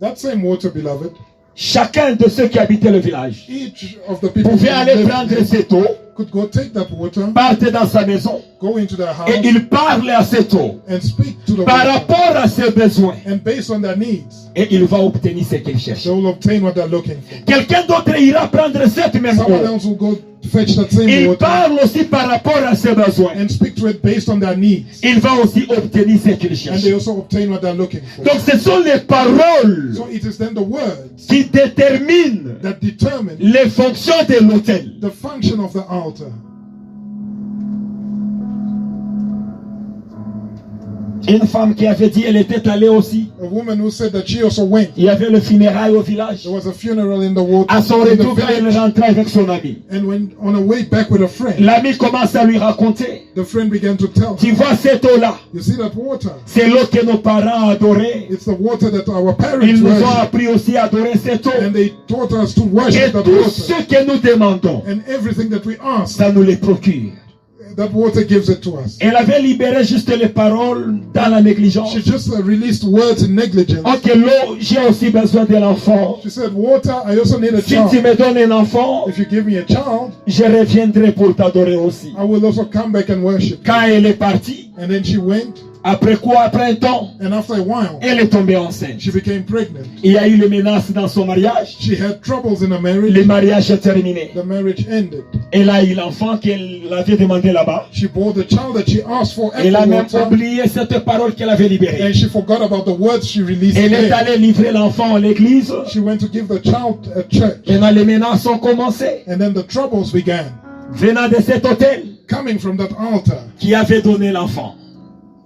That same water, beloved, chacun de ceux qui habitaient le village each of the people pouvait who aller lived prendre there cette eau, could go take that water, partir dans sa maison go into their et house, il parlait à cette eau and speak to the par water. rapport à ses besoins And based on their needs, et il va obtenir ce qu'il cherche. they will obtain what they're looking for. Quelqu'un d'autre ira prendre cette même Someone eau. else will go fetch that same Il water parle aussi par rapport à ses besoins. and speak to it based on their needs. Il va aussi obtenir ce qu'il And cherche. they also obtain what they're looking for. Donc ce sont les paroles So it is then the words qui déterminent that determine les fonctions de l'autel. the function of the altar. Une femme qui avait dit elle était allée aussi. A woman who said that she also went. Il y avait le funérail au village. There was a funeral in the water. À son in the retour, quand elle village. rentrait avec son ami, And when on her way back with a friend, l'ami commence à lui raconter. the friend began to tell Tu her, vois cette eau-là, you see that water? c'est l'eau que nos parents adoraient. It's the water that our parents Ils nous ont worship. appris aussi à adorer cette eau. And they taught us to Et worship that tout water. ce que nous demandons, And everything that we ask, ça nous les procure. that water gives it to us. Elle avait libéré juste les paroles dans la négligence. She just released words in negligence. Ok, l'eau, j'ai aussi besoin de l'enfant. She said, water, I also need a Si tu child. me donnes un enfant, If you give me a child, je reviendrai pour t'adorer aussi. I will also come back and worship. Quand elle est partie, And then she went, après quoi, après un temps, and after a while, elle est tombée enceinte. she became pregnant. Il y a eu les menaces dans son mariage. She had troubles in her Le marriage. mariage est terminé. The marriage ended. Elle a eu l'enfant qu'elle avait demandé là-bas. She bore the child that she asked for at Elle a the même water, oublié cette parole qu'elle avait libérée. and she forgot about the words she released Elle est there. allée livrer l'enfant à l'église. She went to give the child at church, Maintenant, les menaces ont commencé. and then the troubles began. Venant de cet hôtel Coming from that altar qui avait donné l'enfant.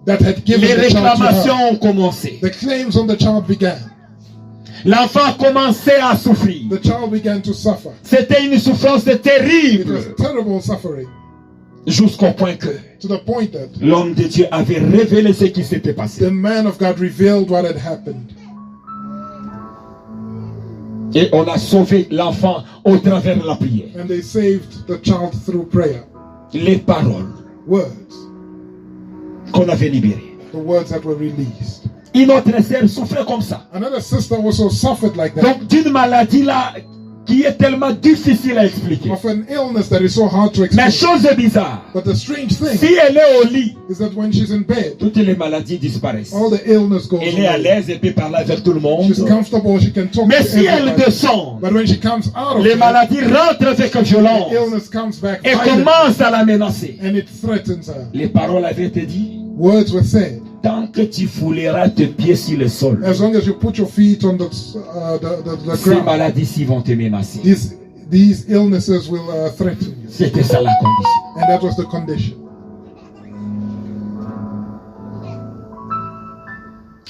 that had given Les the child to réclamations her. ont commencé. The claims on the child began. L'enfant commençait à souffrir. The child began to suffer. C'était une souffrance It terrible. was terrible suffering, Jusqu'au point que to the point that l'homme de Dieu avait révélé ce qui s'était passé. the man of God revealed what had happened. Et on a sauvé l'enfant au travers de la prière. And they saved the child through prayer. Les paroles Words. qu'on avait libérées. The words that were released. Une autre sœur souffrait comme ça. Another sister also suffered like that. Donc d'une maladie là qui est tellement difficile à expliquer. Of an illness that is so hard to Mais explain. chose bizarre, But the strange thing si elle est au lit, is that when she's in bed, toutes les maladies disparaissent. all the illness goes Elle est à away. l'aise et peut parler avec tout le monde. She's comfortable, she can talk Mais to si elle everybody. descend, But when she comes out of les bed, maladies rentrent avec violence illness comes back et violently, commencent à la menacer. and it threatens her. Les paroles avaient été dites. Words were said. Tant que tu fouleras tes pieds sur le sol, As long as you put your feet on the ces ground, maladies-ci vont te menacer. these illnesses will threaten you. C'était ça la condition. And that was the condition.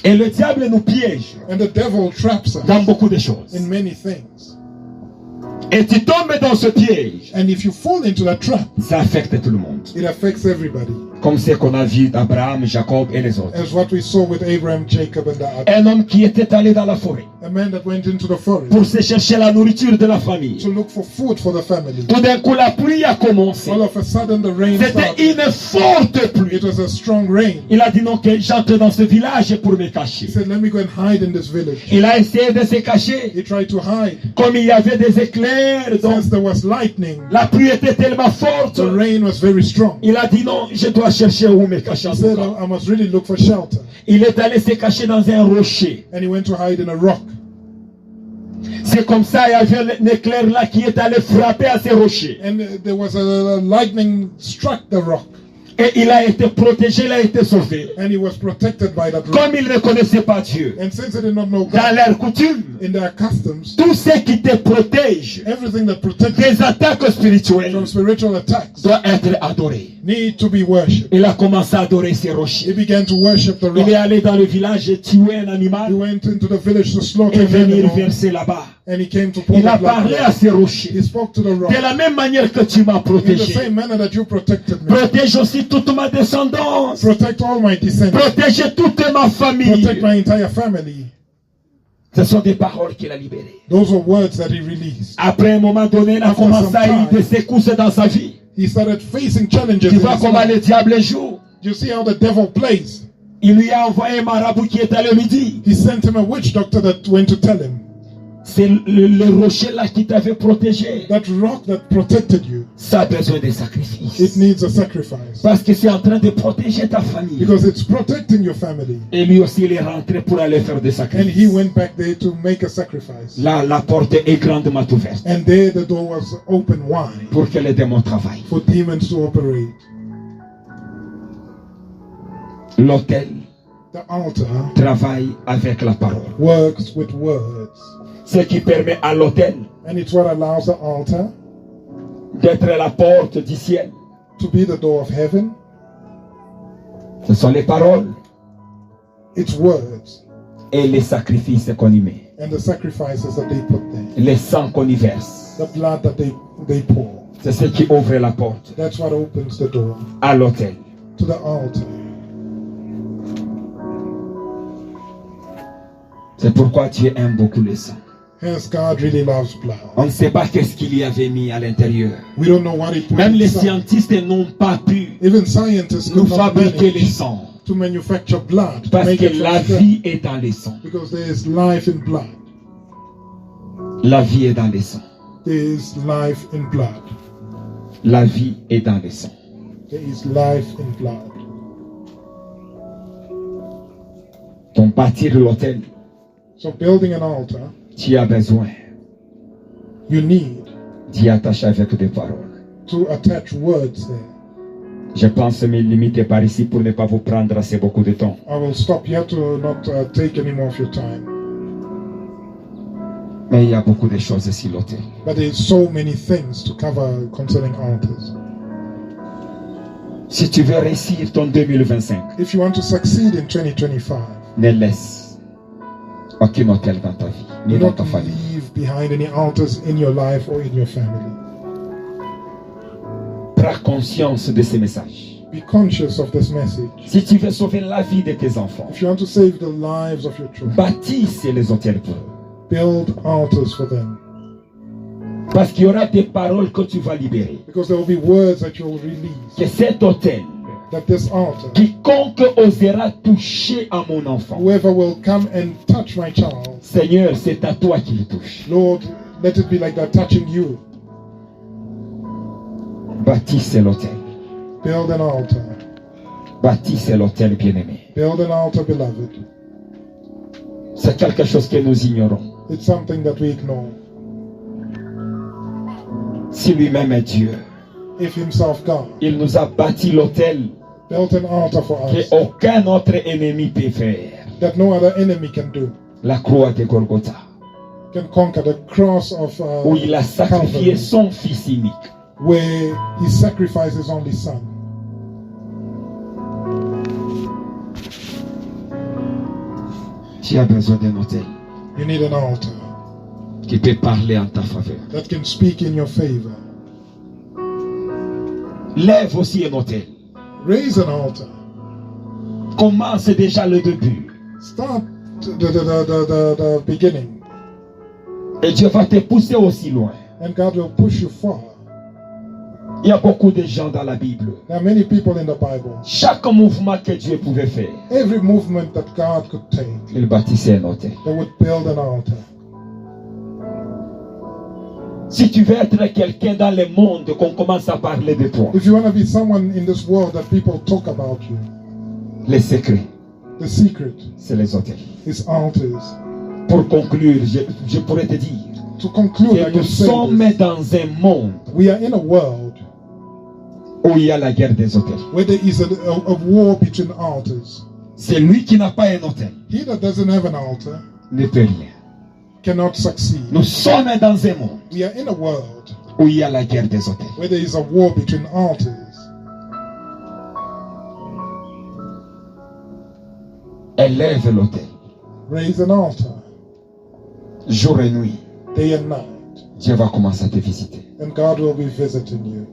Et le diable nous piège And the devil traps us dans beaucoup de choses. in many things. Et tu tombes dans ce piège, And if you fall into that trap, ça affecte tout le monde. it affects everybody. Comme ce qu'on a vu d'Abraham, Jacob et les autres. as what we saw with Abraham, Jacob, and the others. Un homme qui était allé dans la forêt A man that went into the forest pour se chercher la nourriture de la famille. to look for food for the family. Tout d'un coup, la pluie a commencé. All of a sudden, the rain C'était started. une forte pluie. It was a strong rain. Il a dit non, que j'entre dans ce village pour me He cacher. said, let me go and hide in this village. Il a essayé de se cacher. He tried to hide. Comme il y avait des éclairs, donc Since there was lightning, la pluie était tellement forte. the rain was very strong. Il a dit non, je dois chercher où me cacher. en He tout said, cas. I must really look for shelter. Il est allé se cacher dans un rocher. And he went to hide in a rock. C'est comme ça, il y avait un éclair là qui est allé frapper à ces rochers. And there was a lightning struck the rock. Et il a été protégé, il a été sauvé. And he was protected by that rock. Comme il ne connaissait pas Dieu, And since they did not know dans God, leur coutume, in their customs, tout ce qui te protège everything that protects des attaques spirituelles from spiritual attacks doit être adoré. need to be worshipped. Il a commencé à adorer ces He rochers. began to worship the Il est rock. allé dans le village et tuer un He animal went into the village to slaughter et an venir animal, verser là-bas. and he came to pour Il the a blood. parlé à ces rochers. He spoke to the rock. De la même manière que tu m'as In the protégé, same manner that you protected me, protège aussi toute ma descendance. protect all my descendants. Protège toute ma famille. Protect my entire family. Ce sont des paroles qu'il a libérées. Those were words that he released. Après un moment donné, il a After commencé some à y time, des secousses dans sa vie. He started facing challenges. Tu in vois his comment life. le diable joue. You see how the devil plays. Il lui a envoyé un marabout qui est allé lui dire, He sent him a witch doctor that went to tell him c'est le rocher là qui t'avait protégé. that rock that protected you, Ça a besoin de it sacrifices. needs a sacrifice. Parce que c'est en train de protéger ta famille. Because it's protecting your family. Et lui aussi, il est rentré pour aller faire des And he sacrifices. went back there to make a sacrifice. Là, la porte est grandement ouverte And there the door was open wide pour que les démons travaillent. for demons to operate. L'autel The altar travaille avec la parole. works with words. Ce qui permet à l'autel And it's what allows the altar d'être la porte du ciel. to be the door of heaven. Ce sont les paroles It's words et les sacrifices qu'on y met. and the sacrifices that they put there. Les sangs qu'on y verse. The blood that they pour. C'est ce qui ouvre la porte That's what opens the door à l'autel. to the altar. C'est pourquoi Dieu aime beaucoup le sang. Hence, God really loves blood. On ne sait pas qu'est-ce qu'il y avait mis à l'intérieur. We don't know what he put Même les inside. scientistes n'ont pas pu Even scientists nous could not fabriquer les manage sangs. to manufacture blood. to Parce make que it from la scratch. vie est dans les sangs. Because there is life in blood. La vie est dans les sangs. There is life in blood. La vie est dans les sangs. There is life in blood. Donc bâtir l'autel, So building an altar, tu as besoin you need d'y attacher avec des paroles. to attach words there. Je pense me limiter par ici pour ne pas vous prendre assez beaucoup de temps. I will stop here to not take any more of your time. Mais il y a beaucoup de choses sur l'autel. But there's so many things to cover concerning altars. Si tu veux réussir ton 2025, If you want to succeed in 2025, ne laisse aucun autel dans ta vie, ni do dans not ta famille. leave behind any altars in your life or in your family. Prends conscience de ces messages. Be conscious of this message. Si tu veux sauver la vie de tes enfants, If you want to save the lives of your children, bâtisse les hôtels pour eux. build altars for them. Parce qu'il y aura des paroles que tu vas libérer. Because there will be words that you will release. Que cet hôtel, That this altar, quiconque osera toucher à mon enfant, whoever will come and touch my child, Seigneur, c'est à toi qu'il touche. Lord, let it be like that touching you. Bâtisse l'hôtel. Build an altar. Bâtisse l'hôtel, bien-aimé. Build an altar, beloved. C'est quelque chose que nous ignorons. It's something that we ignore. Si lui-même est Dieu, If himself God il nous a bâti l'hôtel built an altar for us qu'aucun autre ennemi peut faire. that no other enemy can do, La croix de Golgotha, can conquer the cross of où il a sacrifié Calvary, son fils unique. where he sacrificed his only son. Tu as besoin d'un hôtel You need an altar qui peut parler en ta faveur. that can speak in your favor. Lève aussi un hôtel Raise an altar. Commence déjà le début. Start the beginning. Et Dieu va te pousser aussi loin. And God will push you far. Il y a beaucoup de gens dans la Bible. There are many people in the Bible. Chaque mouvement que Dieu pouvait faire, Every movement that God could take, il bâtissait un autel. they would build an altar. Si tu veux être quelqu'un dans le monde, qu'on commence à parler de toi, If you want to be someone in this world that people talk about you, les secrets, the secret c'est les autels. is altars. Pour conclure, je pourrais te dire To conclude, I que nous can say sommes this. dans un monde We are in a world où il y a la guerre des autels. where there is a war between altars. Celui qui n'a pas un autel He that doesn't have an altar ne peut rien. cannot succeed. Nous sommes dans un monde We are in a world où il y a la guerre des autels. where there is a war between altars. Élève l'autel, Raise an altar jour et nuit. day and night, Dieu va commencer à te visiter. and God will be visiting you.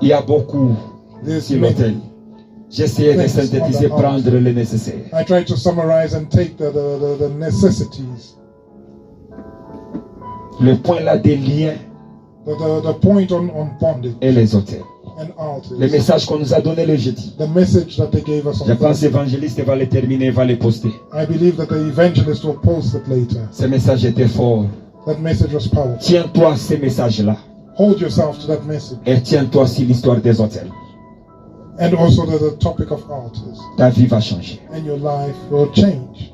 Il y a beaucoup There's sur l'autel. many. J'essayais de Thanks, synthétiser, Father. prendre le nécessaire. I try to summarize and take the necessities, Le point là des liens the point on bondage et les autels. and altars. Le message qu'on nous a donné le jeudi. The message that they gave us Je on pense Thursday. l'évangéliste va le terminer, va le poster. I believe that the evangelist will post it later. Ce message était fort. That message was powerful. Tiens-toi à ces messages-là. Hold yourself to that message. Et tiens-toi sur l'histoire des hôtels. And also to the topic of altars. Ta vie va changer. And your life will change.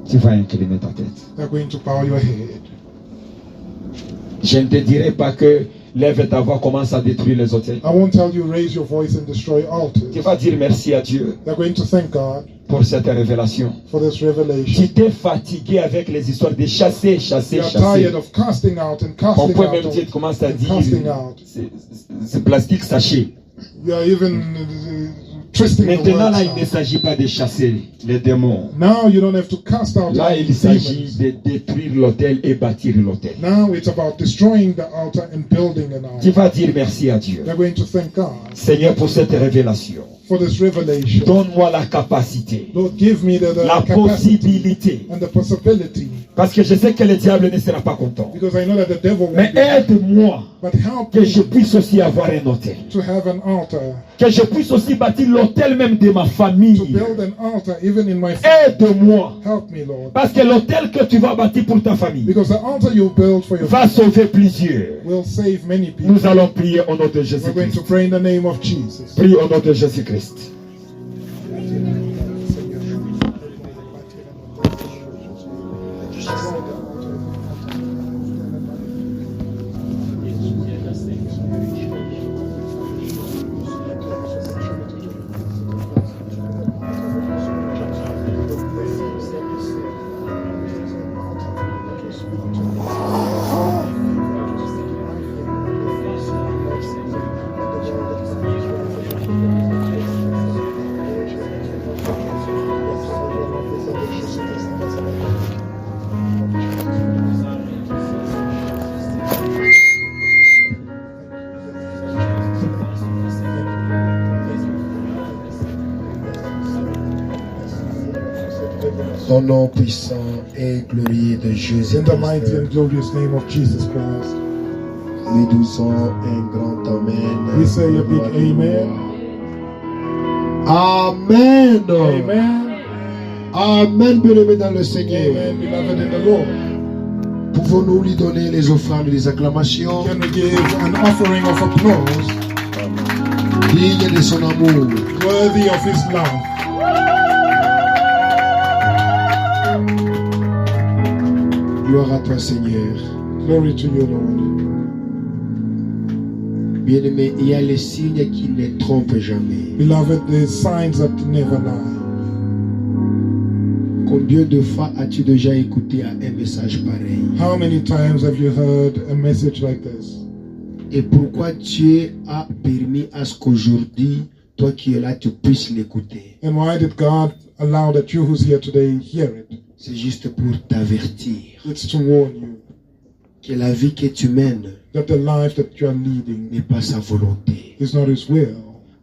Tu vas incliner ta tête. They're going to bow your head. Je ne te dirai pas que lève ta voix, commence à détruire les hôtels. I won't tell you raise your voice and destroy Tu altars. vas dire merci à Dieu They're going to thank God pour cette révélation. for this revelation. Tu t'es fatigué avec les histoires de chasser, chasser, You are chasser. tired of casting out and On casting peut out. même dire, tu commences à and dire, casting out. c'est plastique sachet. You are even twisting the Maintenant, là, words il ne out. s'agit pas de chasser les démons. Now you don't have to cast out Là, any il s'agit demons. de détruire l'autel et bâtir l'autel. Now it's about destroying the altar and building an Tu altar. vas dire merci à Dieu. They're going to thank God Seigneur, pour cette révélation. for this revelation. Donne-moi la capacité, Lord, give me the la capacity possibilité. and the possibility, Parce que je sais que le diable ne sera pas content. because I know that the devil Mais won't be, aide-moi but help que je me puisse aussi avoir un hôtel. to have an altar, Que je puisse aussi bâtir l'hôtel même de ma to famille. build an altar even in my family. Aide-moi. Help me, Lord, Parce que l'hôtel que tu vas bâtir pour ta famille because the altar you build for your va sauver plusieurs. will save many people. Nous allons prier au nom de We're going to Jésus-Christ. pray in the name of Jesus. Prie au nom de Jésus-Christ. Au nom puissant et glorieux de Jésus, In the mighty and glorious name of Jesus Christ, nous disons un grand Amen. we say a big amen. Amen. Amen. Amen, bien-aimé dans le Seigneur. Amen, beloved in the Lord. Pouvons-nous lui donner les offrandes et les acclamations Can we give an offering of applause dignes de son amour? worthy of his love? Gloire à toi, Seigneur. Glory to you, Lord. Bien-aimé, il y a les signes qui ne trompent jamais. Beloved, there's signs that never lie. Combien de fois as-tu déjà écouté un message pareil? How many times have you heard a message like this? Et pourquoi Dieu a permis à ce qu'aujourd'hui, toi qui es là, tu puisses l'écouter? And why did God allow that you who's here today hear it? C'est juste pour t'avertir. It's to warn you. que la vie que tu mènes that the life that you are leading n'est pas sa volonté. is not His will.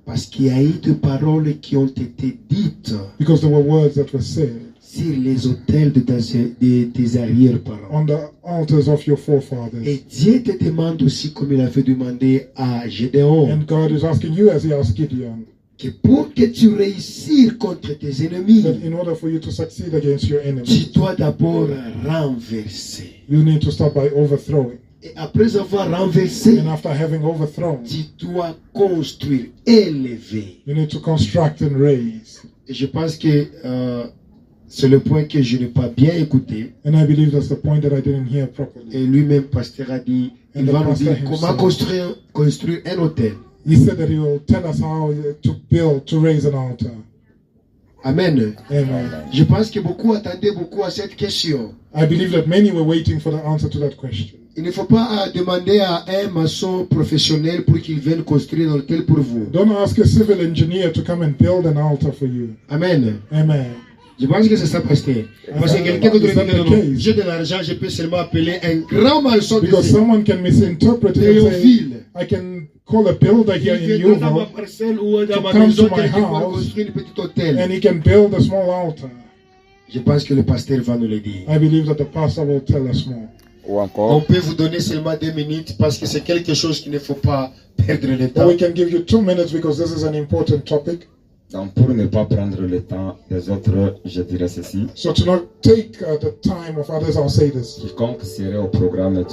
Parce qu'il y a eu des paroles qui ont été dites Because there were words that were said sur les autels de tes arrière-parents. on the altars of your forefathers. Et Dieu te demande aussi, comme il avait demandé à Gédéon, And God is asking you, as He asked Gideon, que pour que tu réussisses contre tes ennemis, that in order for you to succeed against your tu enemies, dois d'abord renverser. you need to start by overthrowing. Et après avoir renversé, And after having overthrown, tu dois construire, élever. you need to construct and raise. Et je pense que c'est le point que je n'ai pas bien écouté. And I believe that's the point that I didn't hear properly. Et lui-même, pasteur, a dit, il And the va nous pastor dire comment himself. construire un hôtel. He said that He will tell us how to build, to raise an altar. Amen. Amen. Je pense que beaucoup attendaient beaucoup à cette question. I believe that many were waiting for the answer to that question. Il ne faut pas demander à un maçon professionnel pour qu'il vienne construire un hôtel pour vous. Don't ask a civil engineer to come and build an altar for you. Amen. Amen. Je pense que c'est ça, pasteur. Parce que quelqu'un d'autre Is that dit the non, non, case? j'ai de l'argent, je peux seulement appeler un grand maçon de Because someone can misinterpret it and say, Théophile. I can call a builder here in Il vient dans ma Yovo parcelle ou dans ma come maison, to my quelqu'un va house construire un petit hôtel. and he can build a small altar. Je pense que le pasteur va nous le dire. I believe that the pastor will tell us more. Ou On encore, peut vous donner seulement 2 minutes parce que c'est quelque chose qu'il ne faut pas perdre le Or temps. we can give you 2 minutes because this is an important topic. donc pour ne pas prendre le temps des autres, je dirais ceci. So to not take the time of others, I'll say this. Quiconque serait au programme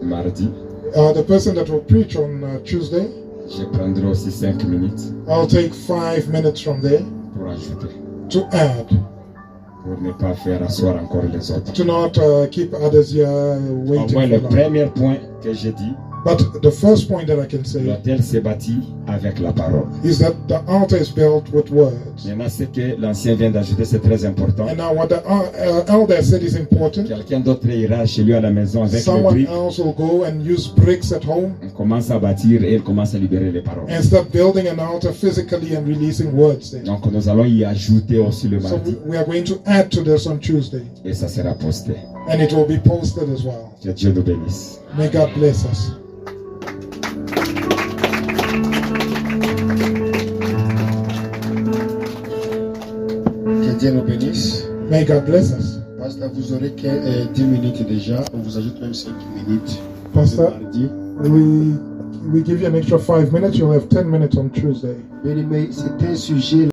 du mardi, The person that will preach on Tuesday, je prendrai aussi 5 minutes I'll take 5 minutes from there pour ajouter, to add. pour ne pas faire asseoir encore les autres. To not keep others here Au waiting moins, for le long. premier point que j'ai dit, But the first point that I can say l'hôtel s'est bâti avec la parole. is that the altar is built with words. Maintenant, ce que l'ancien vient d'ajouter, c'est très important. And now what the elder said is important. Quelqu'un d'autre ira chez lui à la maison avec les Someone briques. else will go and use bricks at home On commence à bâtir et il commence à libérer les paroles. and start building an altar physically and releasing words there. Donc nous allons y ajouter aussi le So mardi we are going to add to this on Tuesday, et ça sera posté. and it will be posted as well. Que Dieu nous bénisse. May God bless us. Que Dieu nous bénisse. May God bless us. Pasteur, vous aurez que 10 minutes déjà. On vous ajoute même 5 minutes. Pastor, Le mardi. we give you an extra 5 minutes. You'll have 10 minutes on Tuesday. Mais c'est un sujet